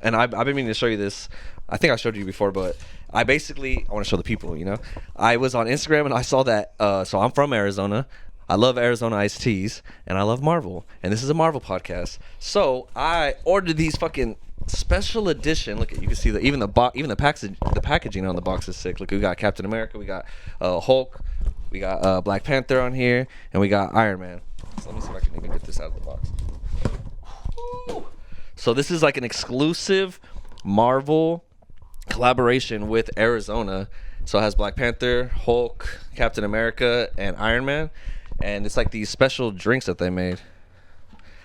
And I've been meaning to show you this. I think I showed you before, but I want to show the people, you know. I was on Instagram and I saw that. So I'm from Arizona. I love Arizona iced teas, and I love Marvel. And this is a Marvel podcast. So I ordered these fucking special edition. Look, you can see even the packaging on the box is sick. Look, we got Captain America, we got Hulk, we got Black Panther on here, and we got Iron Man. So let me see if I can even get this out of the box. So this is like an exclusive Marvel collaboration with Arizona. So it has Black Panther, Hulk, Captain America, and Iron Man. And it's like these special drinks that they made.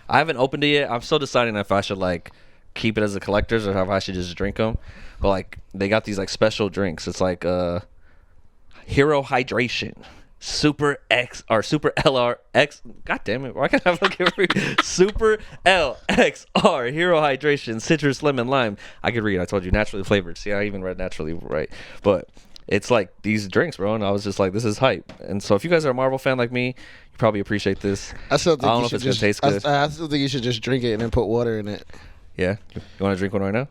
I haven't opened it yet. I'm still deciding if I should like keep it as a collector's or if I should just drink them. But like they got these like special drinks. It's like Hero Hydration. Super X or Super LRX. God damn it! Why can't I look every Super LXR Hero Hydration Citrus Lemon Lime? I could read. I told you naturally flavored. See, I even read naturally right. But it's like these drinks, bro, and I was just like, this is hype. And so if you guys are a Marvel fan like me, you probably appreciate this. I still think I don't know if it's gonna taste good. I still think you should just drink it and then put water in it. Yeah, you want to drink one right now?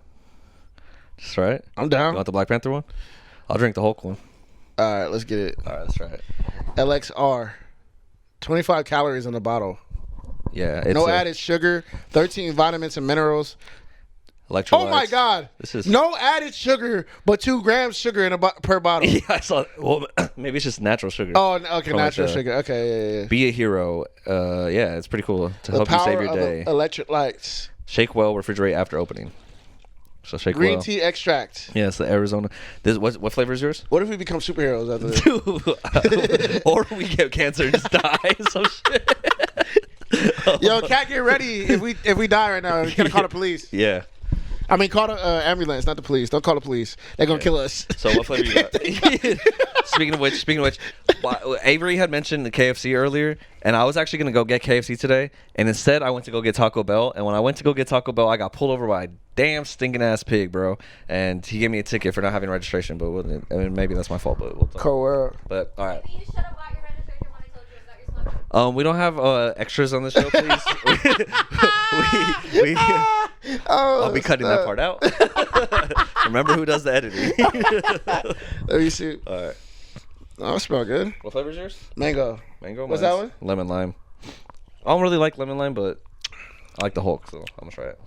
Just try it. I'm down. You want the Black Panther one? I'll drink the Hulk one. All right, let's get it. All right, let's try it. LXR, 25 calories in the bottle. Yeah, it's no added sugar, 13 vitamins and minerals. Electrolytes. Oh my God! This is no added sugar, but 2 grams sugar in per bottle. Yeah, I saw. Well, maybe it's just natural sugar. Oh, okay, From natural like sugar. Okay, yeah. Be a hero. Yeah, it's pretty cool to help you save your day. Electric lights. Shake well, refrigerate after opening. So shake Green well. tea extract. Yeah, it's the Arizona. This what flavor is yours? What if we become superheroes after this? Or we get cancer and just die. Some shit. Yo, Cat, get ready. If we die right now, we're gonna call the police. Yeah. I mean, call the ambulance, not the police. Don't call the police. They're gonna kill us. So what flavor you got? Speaking of which, Avery had mentioned the KFC earlier, and I was actually gonna go get KFC today, and instead I went to go get Taco Bell. And when I went to go get Taco Bell, I got pulled over by a damn stinking ass pig, bro. And he gave me a ticket for not having registration. But I mean, maybe that's my fault. But we'll talk. Cold world. But all right. Maybe you should have got your registration when I told you it's not your smoker. We don't have extras on the show, please. I'll be cutting that part out. Remember who does the editing. Let me see. All right. Oh, it smells good. What flavor is yours? Mango. Mango. What's that one? Lemon lime. I don't really like lemon lime, but I like the Hulk, so I'm gonna try it.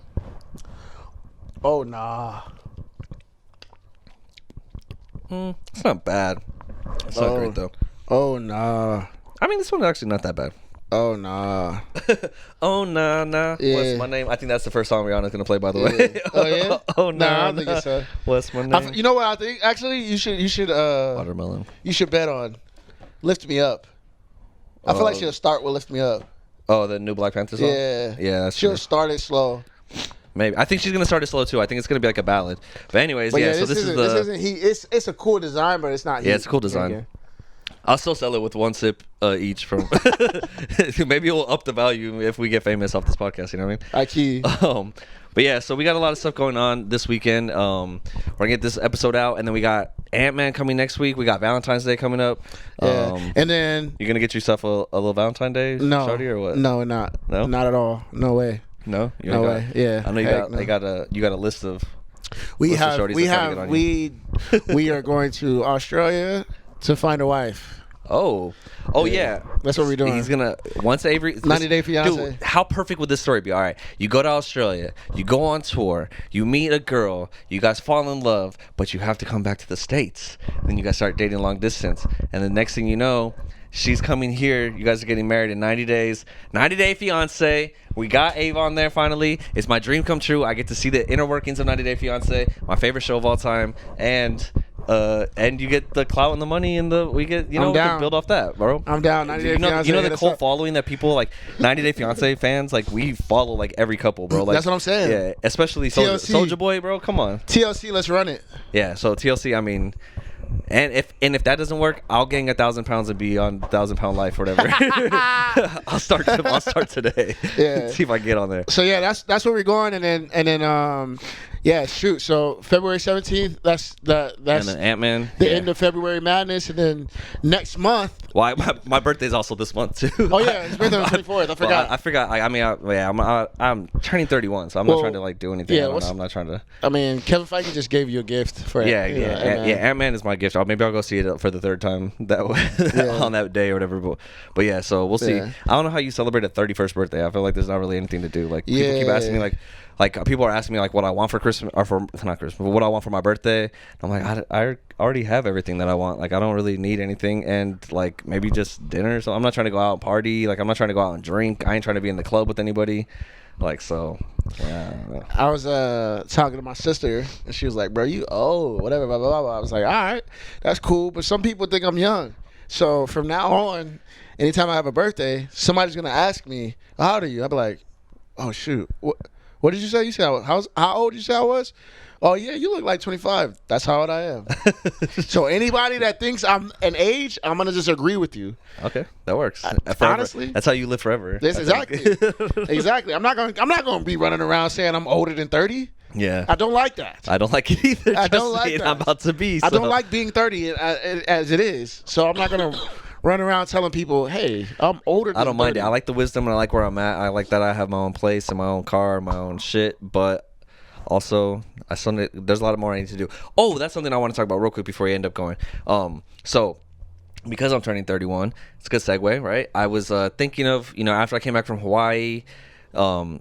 Oh nah. It's not bad. It's not great though. Oh nah. I mean, this one's actually not that bad. Oh nah. Oh nah nah. Yeah. What's my name? I think that's the first song Rihanna's gonna play, by the way. Oh yeah. Oh nah. Nah, I don't think it's so. What's my name? You know what I think? Actually, you should Watermelon. You should bet on Lift Me Up. I feel like she'll start with Lift Me Up. Oh, the new Black Panther song? Yeah. Yeah, that's She'll true. start it slow. Maybe. I think she's gonna start it slow too. I think it's gonna be like a ballad. But anyways, But yeah. So this isn't he? It's a cool design, but it's not. Yeah, it's a cool design. Okay. I'll still sell it with one sip each from. Maybe it will up the value if we get famous off this podcast. You know what I mean? IQ. But yeah, so we got a lot of stuff going on this weekend. We're gonna get this episode out, and then we got Ant-Man coming next week. We got Valentine's Day coming up. Yeah. And then you're gonna get yourself a little Valentine's Day shorty or what? No, not at all. No way. No, you No got, way. Yeah. I know you got a list of. We list of shorties that's trying to get on you. we are going to Australia to find a wife. Oh yeah. That's what we're doing. He's gonna once Avery 90 Day Fiance. Dude, how perfect would this story be? All right, you go to Australia, you go on tour, you meet a girl, you guys fall in love, but you have to come back to the States. Then you guys start dating long distance, and the next thing you know, she's coming here. You guys are getting married in 90 days. 90 Day Fiance. We got Ave on there finally. It's my dream come true. I get to see the inner workings of 90 Day Fiance, my favorite show of all time, and and you get the clout and the money and we get we can build off that, bro. I'm down. 90 Day Fiancé. You know the cult following that people like 90 Day Fiancé fans, like we follow like every couple, bro. Like, that's what I'm saying. Yeah, especially Soulja Boy, bro. Come on. TLC, let's run it. Yeah, so TLC, I mean, and if that doesn't work, I'll gain 1,000 pounds and be on 1,000-pound life or whatever. I'll start today. Yeah. See if I can get on there. So yeah, that's where we're going, and then yeah, shoot. So February 17th, that's and then Ant-Man. The end of February Madness, and then next month. Well, my birthday's also this month too. Oh yeah, it's birthday on the 24th. I forgot. Well, I forgot. I'm turning 31, so I'm not trying to like do anything. Yeah, I'm not trying to. I mean, Kevin Feige just gave you a gift for Ant-Man is my gift. Maybe I'll go see it for the third time that way on that day or whatever. But yeah, so we'll see. Yeah. I don't know how you celebrate a 31st birthday. I feel like there's not really anything to do. Like people keep asking me like people are asking me like what I want for Christmas or for not Christmas, but what I want for my birthday. I'm like I already have everything that I want. Like I don't really need anything, and like maybe just dinner. So I'm not trying to go out and party. Like I'm not trying to go out and drink. I ain't trying to be in the club with anybody. Like so. Yeah. I was talking to my sister, and she was like, "Bro, you old, whatever, blah blah blah." I was like, "All right, that's cool," but some people think I'm young. So from now on, anytime I have a birthday, somebody's gonna ask me, "How old are you?" I'll be like, "Oh shoot, what did you say? You said how old did you say I was?" "Oh yeah, you look like 25." That's how old I am. So anybody that thinks I'm an age, I'm gonna just agree with you. Okay, that works. Honestly, that's how you live forever. Yes, exactly. I'm not gonna be running around saying I'm older than 30. Yeah, I don't like that. I don't like it either. I don't like that. I'm about to be. So. I don't like being 30 as it is. So I'm not gonna run around telling people, "Hey, I'm older." I don't mind it. I like the wisdom and I like where I'm at. I like that I have my own place and my own car, my own shit. But also, there's a lot more I need to do. Oh, that's something I want to talk about real quick before you end up going. So because I'm turning 31, it's a good segue, right? I was thinking of, after I came back from Hawaii, after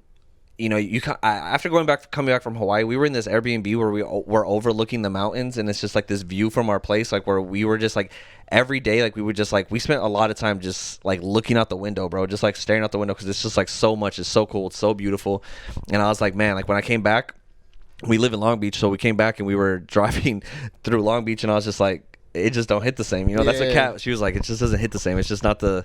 coming back from Hawaii, we were in this Airbnb where we were overlooking the mountains, and it's just like this view from our place, like where we were just like every day, like we would just like we spent a lot of time just like looking out the window, bro, just like staring out the window because it's just like so much, it's so cool, it's so beautiful, and I was like, man, like when I came back, we live in Long Beach, so we came back and we were driving through Long Beach, and I was just like, it just don't hit the same, That's a cat. She was like, it just doesn't hit the same. It's just not the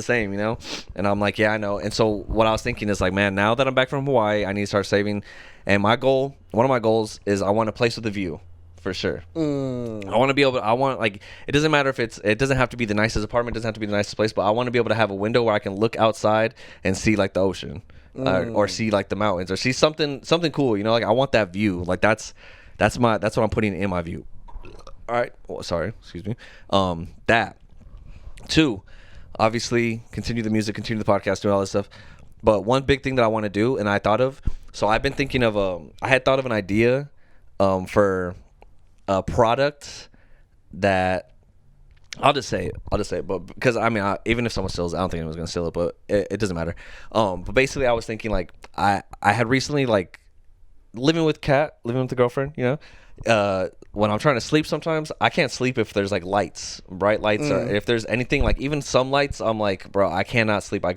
same, And I'm like, yeah, I know. And so what I was thinking is like, man, now that I'm back from Hawaii, I need to start saving. And one of my goals is I want a place with a view, for sure. I want to be able. It doesn't matter if it doesn't have to be the nicest apartment, it doesn't have to be the nicest place, but I want to be able to have a window where I can look outside and see like the ocean, or see like the mountains, or see something cool. Like I want that view. Like that's what I'm putting in my view. All right. Well, sorry. Excuse me. That. 2, obviously, continue the music, continue the podcast, do all this stuff. But one big thing that I want to do, and I thought of, so I've been thinking of, I had thought of an idea for a product that, I'll just say it, but because even if someone steals it, I don't think anyone's gonna steal it, but it doesn't matter. But basically, I was thinking like I had recently like living with the girlfriend, when I'm trying to sleep, sometimes I can't sleep if there's like bright lights, or if there's anything like even some lights. I'm like, bro, I cannot sleep. I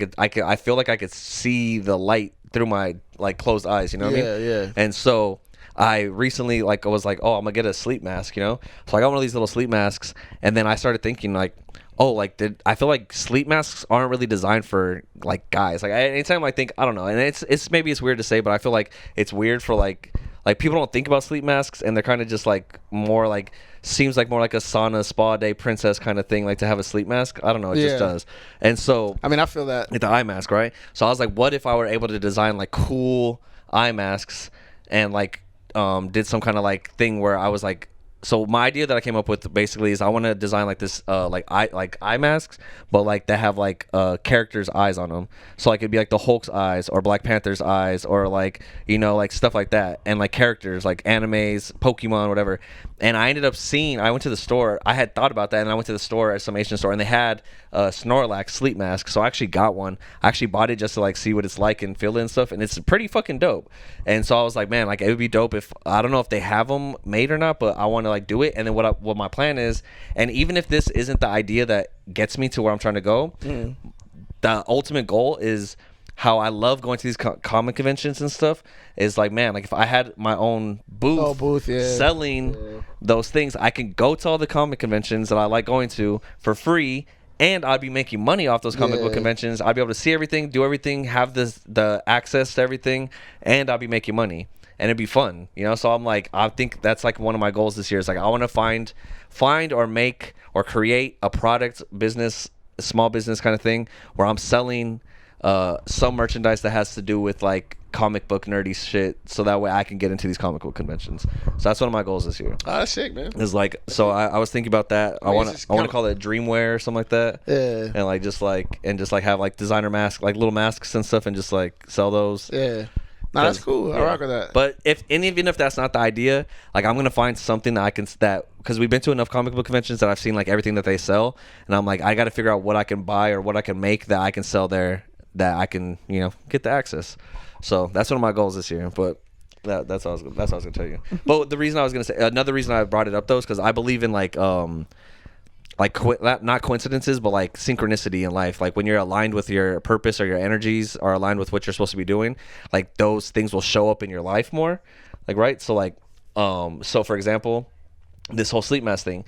feel like I could see the light through my like closed eyes. You know what I mean? Yeah. And so I recently like was like, oh, I'm gonna get a sleep mask. So I got one of these little sleep masks, and then I started thinking like, oh, like I feel like sleep masks aren't really designed for like guys. Like anytime I think, I don't know, and it's maybe it's weird to say, but I feel like it's weird for like people don't think about sleep masks, and they're kind of just like more like seems like more like a sauna spa day princess kind of thing, like to have a sleep mask. I don't know, it just does. And so I feel that like the eye mask, right? So I was like, what if I were able to design like cool eye masks and like did some kind of like thing where I was like, so my idea that I came up with basically is I want to design like this like eye masks, but like they have like characters' eyes on them. So like it'd be like the Hulk's eyes or Black Panther's eyes, or like like stuff like that, and like characters like animes, Pokemon, whatever. And I ended up I went to the store. I had thought about that, and I went to the store at some Asian store, and they had a Snorlax sleep mask. So I actually got one. I actually bought it just to like see what it's like and feel it and stuff, and it's pretty fucking dope. And so I was like, man, like it would be dope if, I don't know if they have them made or not, but I want to like do it. And then what my plan is, and even if this isn't the idea that gets me to where I'm trying to go, the ultimate goal is, how I love going to these comic conventions and stuff is like, man, like if I had my own booth, selling those things, I can go to all the comic conventions that I like going to for free, and I'd be making money off those comic book conventions. I'd be able to see everything, do everything, have the access to everything, and I'd be making money, and it'd be fun, you know. So I'm like, I think that's like one of my goals this year is like I want to find or make or create a product business, a small business kind of thing where I'm selling some merchandise that has to do with like comic book nerdy shit, so that way I can get into these comic book conventions. So that's one of my goals this year. Oh, that's sick, man. Is like, so I was thinking about that. I want to call it Dreamwear or something like that. Yeah. And like just like have like designer masks, like little masks and stuff, and just like sell those. Yeah. No, that's cool. I rock with that. But even if that's not the idea, like I'm gonna find something that I can because we've been to enough comic book conventions that I've seen like everything that they sell, and I'm like, I got to figure out what I can buy or what I can make that I can sell there, that I can, you know, get the access. So that's one of my goals this year. But that's what I was gonna tell you. But the reason I was gonna say, another reason I brought it up though, is because I believe in like not coincidences, but like synchronicity in life. Like when you're aligned with your purpose or your energies are aligned with what you're supposed to be doing, like those things will show up in your life more. Like, right? So like, so for example, this whole sleep mask thing.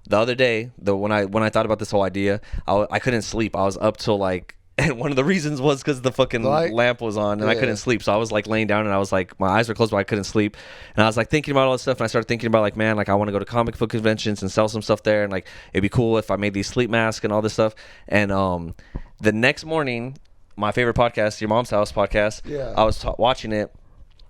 The other day, when I thought about this whole idea, I couldn't sleep. I was up till like, and one of the reasons was because the fucking lamp was on and I couldn't sleep. So I was like laying down and I was like, my eyes were closed, but I couldn't sleep. And I was like thinking about all this stuff. And I started thinking about like, man, like I want to go to comic book conventions and sell some stuff there. And like, it'd be cool if I made these sleep masks and all this stuff. And the next morning, my favorite podcast, Your Mom's House podcast, I was watching it.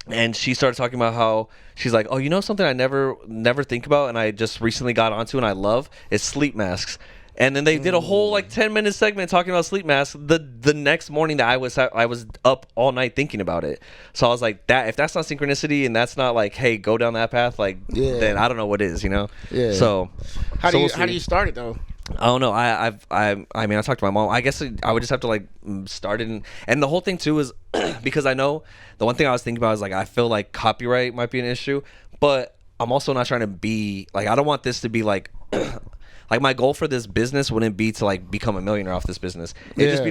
And she started talking about how she's like, oh, you know something I never think about and I just recently got onto and I love is sleep masks. And then they did a whole like 10-minute segment talking about sleep masks the next morning that I was up all night thinking about it. So I was like, that if that's not synchronicity and that's not like, hey, go down that path, like then I don't know what is, you know? Yeah. So how do you start it though? I don't know. I mean, I talked to my mom. I guess I would just have to like start it, and the whole thing too is because I know the one thing I was thinking about is like I feel like copyright might be an issue, but I'm also not trying to be like, I don't want this to be like like my goal for this business wouldn't be to like become a millionaire off this business. It'd just be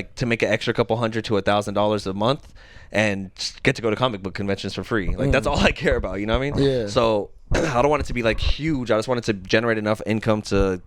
to make an extra couple $100 to $1,000 a month and just get to go to comic book conventions for free. Like that's all I care about. You know what I mean? Yeah. So I don't want it to be like huge. I just want it to generate enough income to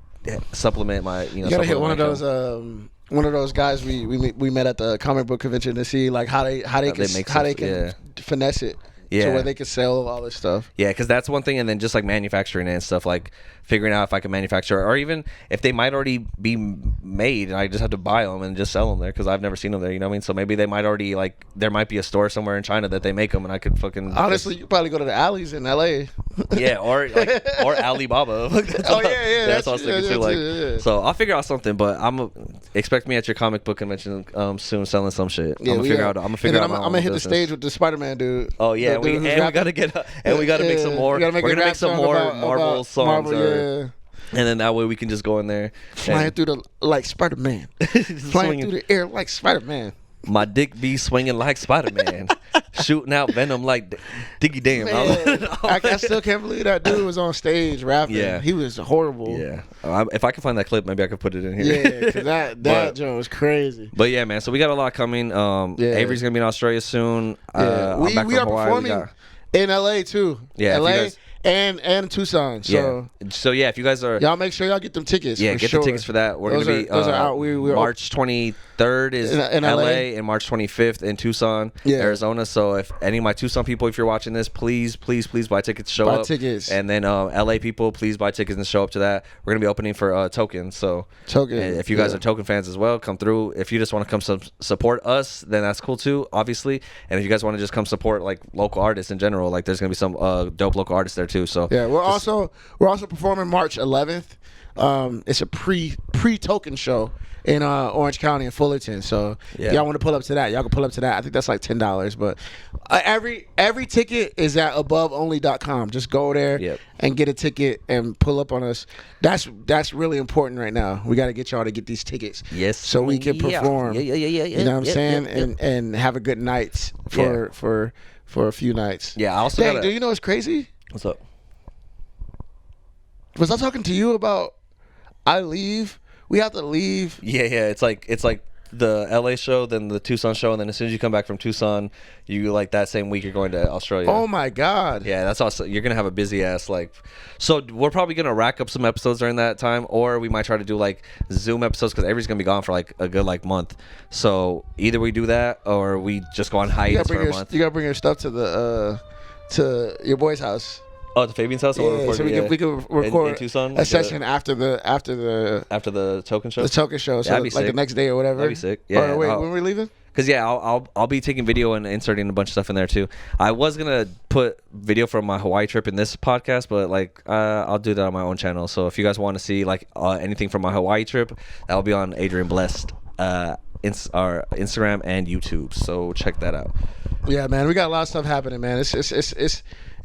supplement my, you gotta hit one of those guys we met at the comic book convention to see like how they can finesse it to where they can sell all this stuff. Yeah, because that's one thing, and then just like manufacturing it and stuff, like figuring out if I can manufacture, or even if they might already be made and I just have to buy them and just sell them there because I've never seen them there. You know what I mean? So maybe they might already like there might be a store somewhere in China that they make them, and I could fucking honestly you probably go to the alleys in LA. Yeah, or Alibaba. That's what I was thinking too. Like, so I'll figure out something, but expect me at your comic book convention soon selling some shit. Yeah, I'm gonna figure out. I'm gonna hit the stage with the Spider-Man dude. Oh yeah, we gotta make some more. We're gonna make some more Marvel songs. And then that way we can just go in there flying through the like Spider-Man, flying through the air like Spider-Man. My dick be swinging like Spider-Man, shooting out venom like Diggy Damn. I still can't believe that dude was on stage rapping. Yeah, he was horrible. Yeah, if I can find that clip, maybe I could put it in here. Yeah, because that joke was crazy. But yeah, man. So we got a lot coming. Avery's gonna be in Australia soon. Yeah. We are performing in LA too. Yeah, LA. And Tucson. So yeah, if you guys are, y'all make sure y'all get them tickets. Yeah, get the tickets for that. We're gonna be those are out. We're March 23rd is in LA and March 25th in Tucson, Arizona. So if any of my Tucson people, if you're watching this, please buy tickets. Show up. Tickets. And then LA people, please buy tickets and show up to that. We're gonna be opening for Token. So if you guys are Token fans as well, come through. If you just want to come support us, then that's cool too, obviously. And if you guys want to just come support like local artists in general, like there's gonna be some dope local artists there too. So yeah, we're also performing March 11th. It's a pre-token show in Orange County and Fullerton. So if y'all want to pull up to that, y'all can pull up to that. I think that's like $10. But every ticket is at ABOVEonly.com. Just go there and get a ticket and pull up on us. That's really important right now. We got to get y'all to get these tickets. Yes. So we can perform. Yeah. You know what I'm saying? And have a good night for a few nights. Yeah. I also do you know what's crazy? What's up? Was I talking to you about we have to leave? Yeah. It's like the LA show, then the Tucson show, and then as soon as you come back from Tucson, you like that same week you're going to Australia. Oh my God. Yeah, that's also you're gonna have a busy ass like. So we're probably gonna rack up some episodes during that time, or we might try to do like Zoom episodes because Avery's gonna be gone for like a good like month. So either we do that or we just go on hiatus for a month. You gotta bring your stuff to the to your boy's house. Oh, to Fabian's house. Yeah, so we can record in Tucson, a session after the token show. The token show, so That'd be like sick. the next day or whatever. That'd be sick. Yeah. Or wait, when we're leaving? Because I'll be taking video and inserting a bunch of stuff in there too. I was gonna put video from my Hawaii trip in this podcast, but like I'll do that on my own channel. So if you guys want to see like anything from my Hawaii trip, that'll be on Adrian Blest, our Instagram and YouTube. So check that out. Yeah, man, we got a lot of stuff happening, man.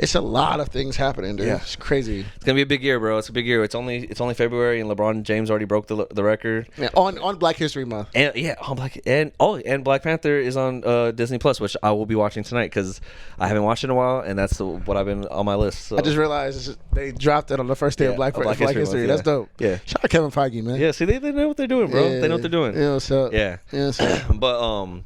It's a lot of things happening, dude. Yeah. It's crazy. It's gonna be a big year, bro. It's a big year. It's only February, and LeBron James already broke the record. Yeah, on Black History Month. And and Black Panther is on Disney Plus, which I will be watching tonight because I haven't watched it in a while, and that's what I've been on my list. So. I just realized they dropped it on the first day of Black History. Month, That's dope. Yeah. Shout out Kevin Feige, man. Yeah, see, they know what they're doing, bro. Yeah. They know what they're doing. Yeah, what's up? Yeah. Yeah, what's up? But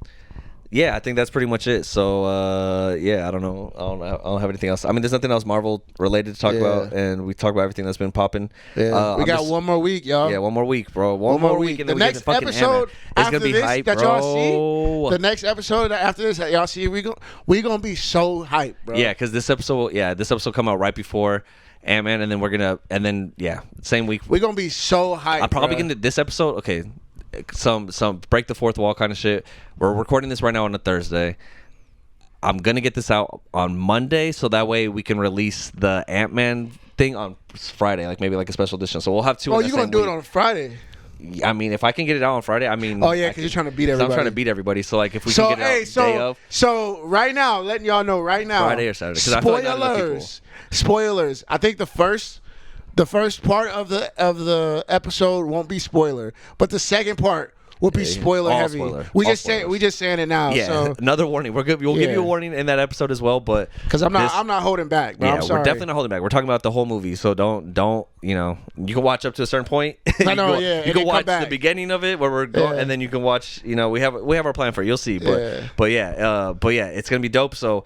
yeah, I think that's pretty much it. So yeah, I don't know. I don't have anything else. I mean, there's nothing else Marvel related to talk about, and we talk about everything that's been popping. Yeah. We got one more week, y'all. Yeah, one more week, bro. One more week, and the then we get next the fucking episode it's after gonna be this hype, that bro. y'all see, the next episode after this that y'all see, we gonna be so hyped, bro. Yeah, because this episode come out right before Ant-Man, and then same week. We're gonna be so hyped. I'm probably bro. gonna this episode. Okay, some break the fourth wall kind of shit. We're recording this right now on a Thursday. I'm gonna get this out on Monday, so that way we can release the Ant-Man thing on Friday, like maybe like a special edition. So we'll have two. Oh, you're gonna do it on Friday? I mean, if I can get it out on Friday, I mean. Oh yeah, because you're trying to beat everybody. I'm trying to beat everybody. So like, if we can get it out day of. So right now, letting y'all know right now. Friday or Saturday. 'Cause I feel like not enough people. Spoilers. I think the first part of the episode won't be spoiler, but the second part will be spoiler all heavy. spoiler. We All just spoilers. saying it now. Yeah, So another warning. We'll give you a warning in that episode as well, but because I'm not holding back. Bro. Yeah, I'm sorry. we're definitely not holding back. We're talking about the whole movie, so don't you can watch up to a certain point. I know, yeah. You can watch the beginning of it where we're going, and then you can watch. We have our plan for it. You'll see, but yeah, it's gonna be dope. So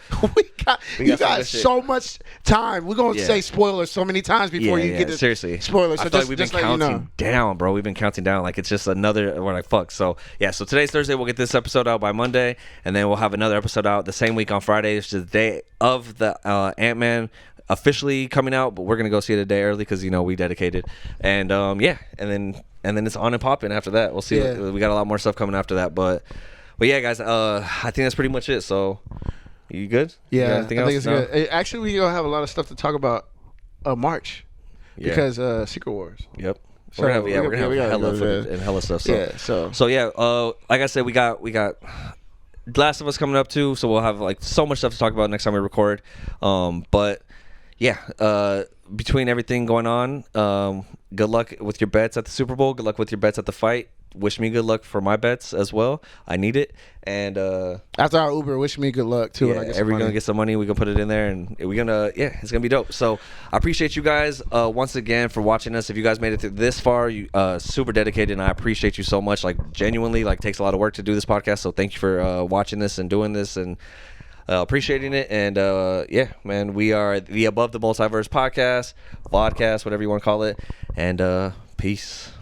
you got so much time. We're gonna say spoilers so many times before you get to seriously spoilers. So I feel like we've been counting down, bro. We've been counting down like it's just another. We're like fuck. So yeah. So today's Thursday. We'll get this episode out by Monday, and then we'll have another episode out the same week on Friday. It's the day of the Ant-Man officially coming out, but we're gonna go see it a day early because we dedicated, and and then it's on and popping after that. We'll see. Yeah. We got a lot more stuff coming after that, but yeah, guys. I think that's pretty much it. So you good? Yeah, I think it's good. Actually, we gonna have a lot of stuff to talk about March because Secret Wars. Yep. We're gonna have hella footage and hella stuff. So yeah, like I said, we got Last of Us coming up too, so we'll have like so much stuff to talk about next time we record. But yeah, between everything going on, good luck with your bets at the Super Bowl. Good luck with your bets at the fight. Wish me good luck for my bets as well. I need it. And after our Uber, wish me good luck too. Yeah, everyone's gonna get some money. We're gonna put it in there, and we're gonna it's gonna be dope. So I appreciate you guys once again for watching us. If you guys made it through this far, you super dedicated, and I appreciate you so much. Like genuinely, like takes a lot of work to do this podcast. So thank you for watching this and doing this and appreciating it. And yeah, man, we are the Above the Multiverse podcast, vodcast, whatever you want to call it. And peace.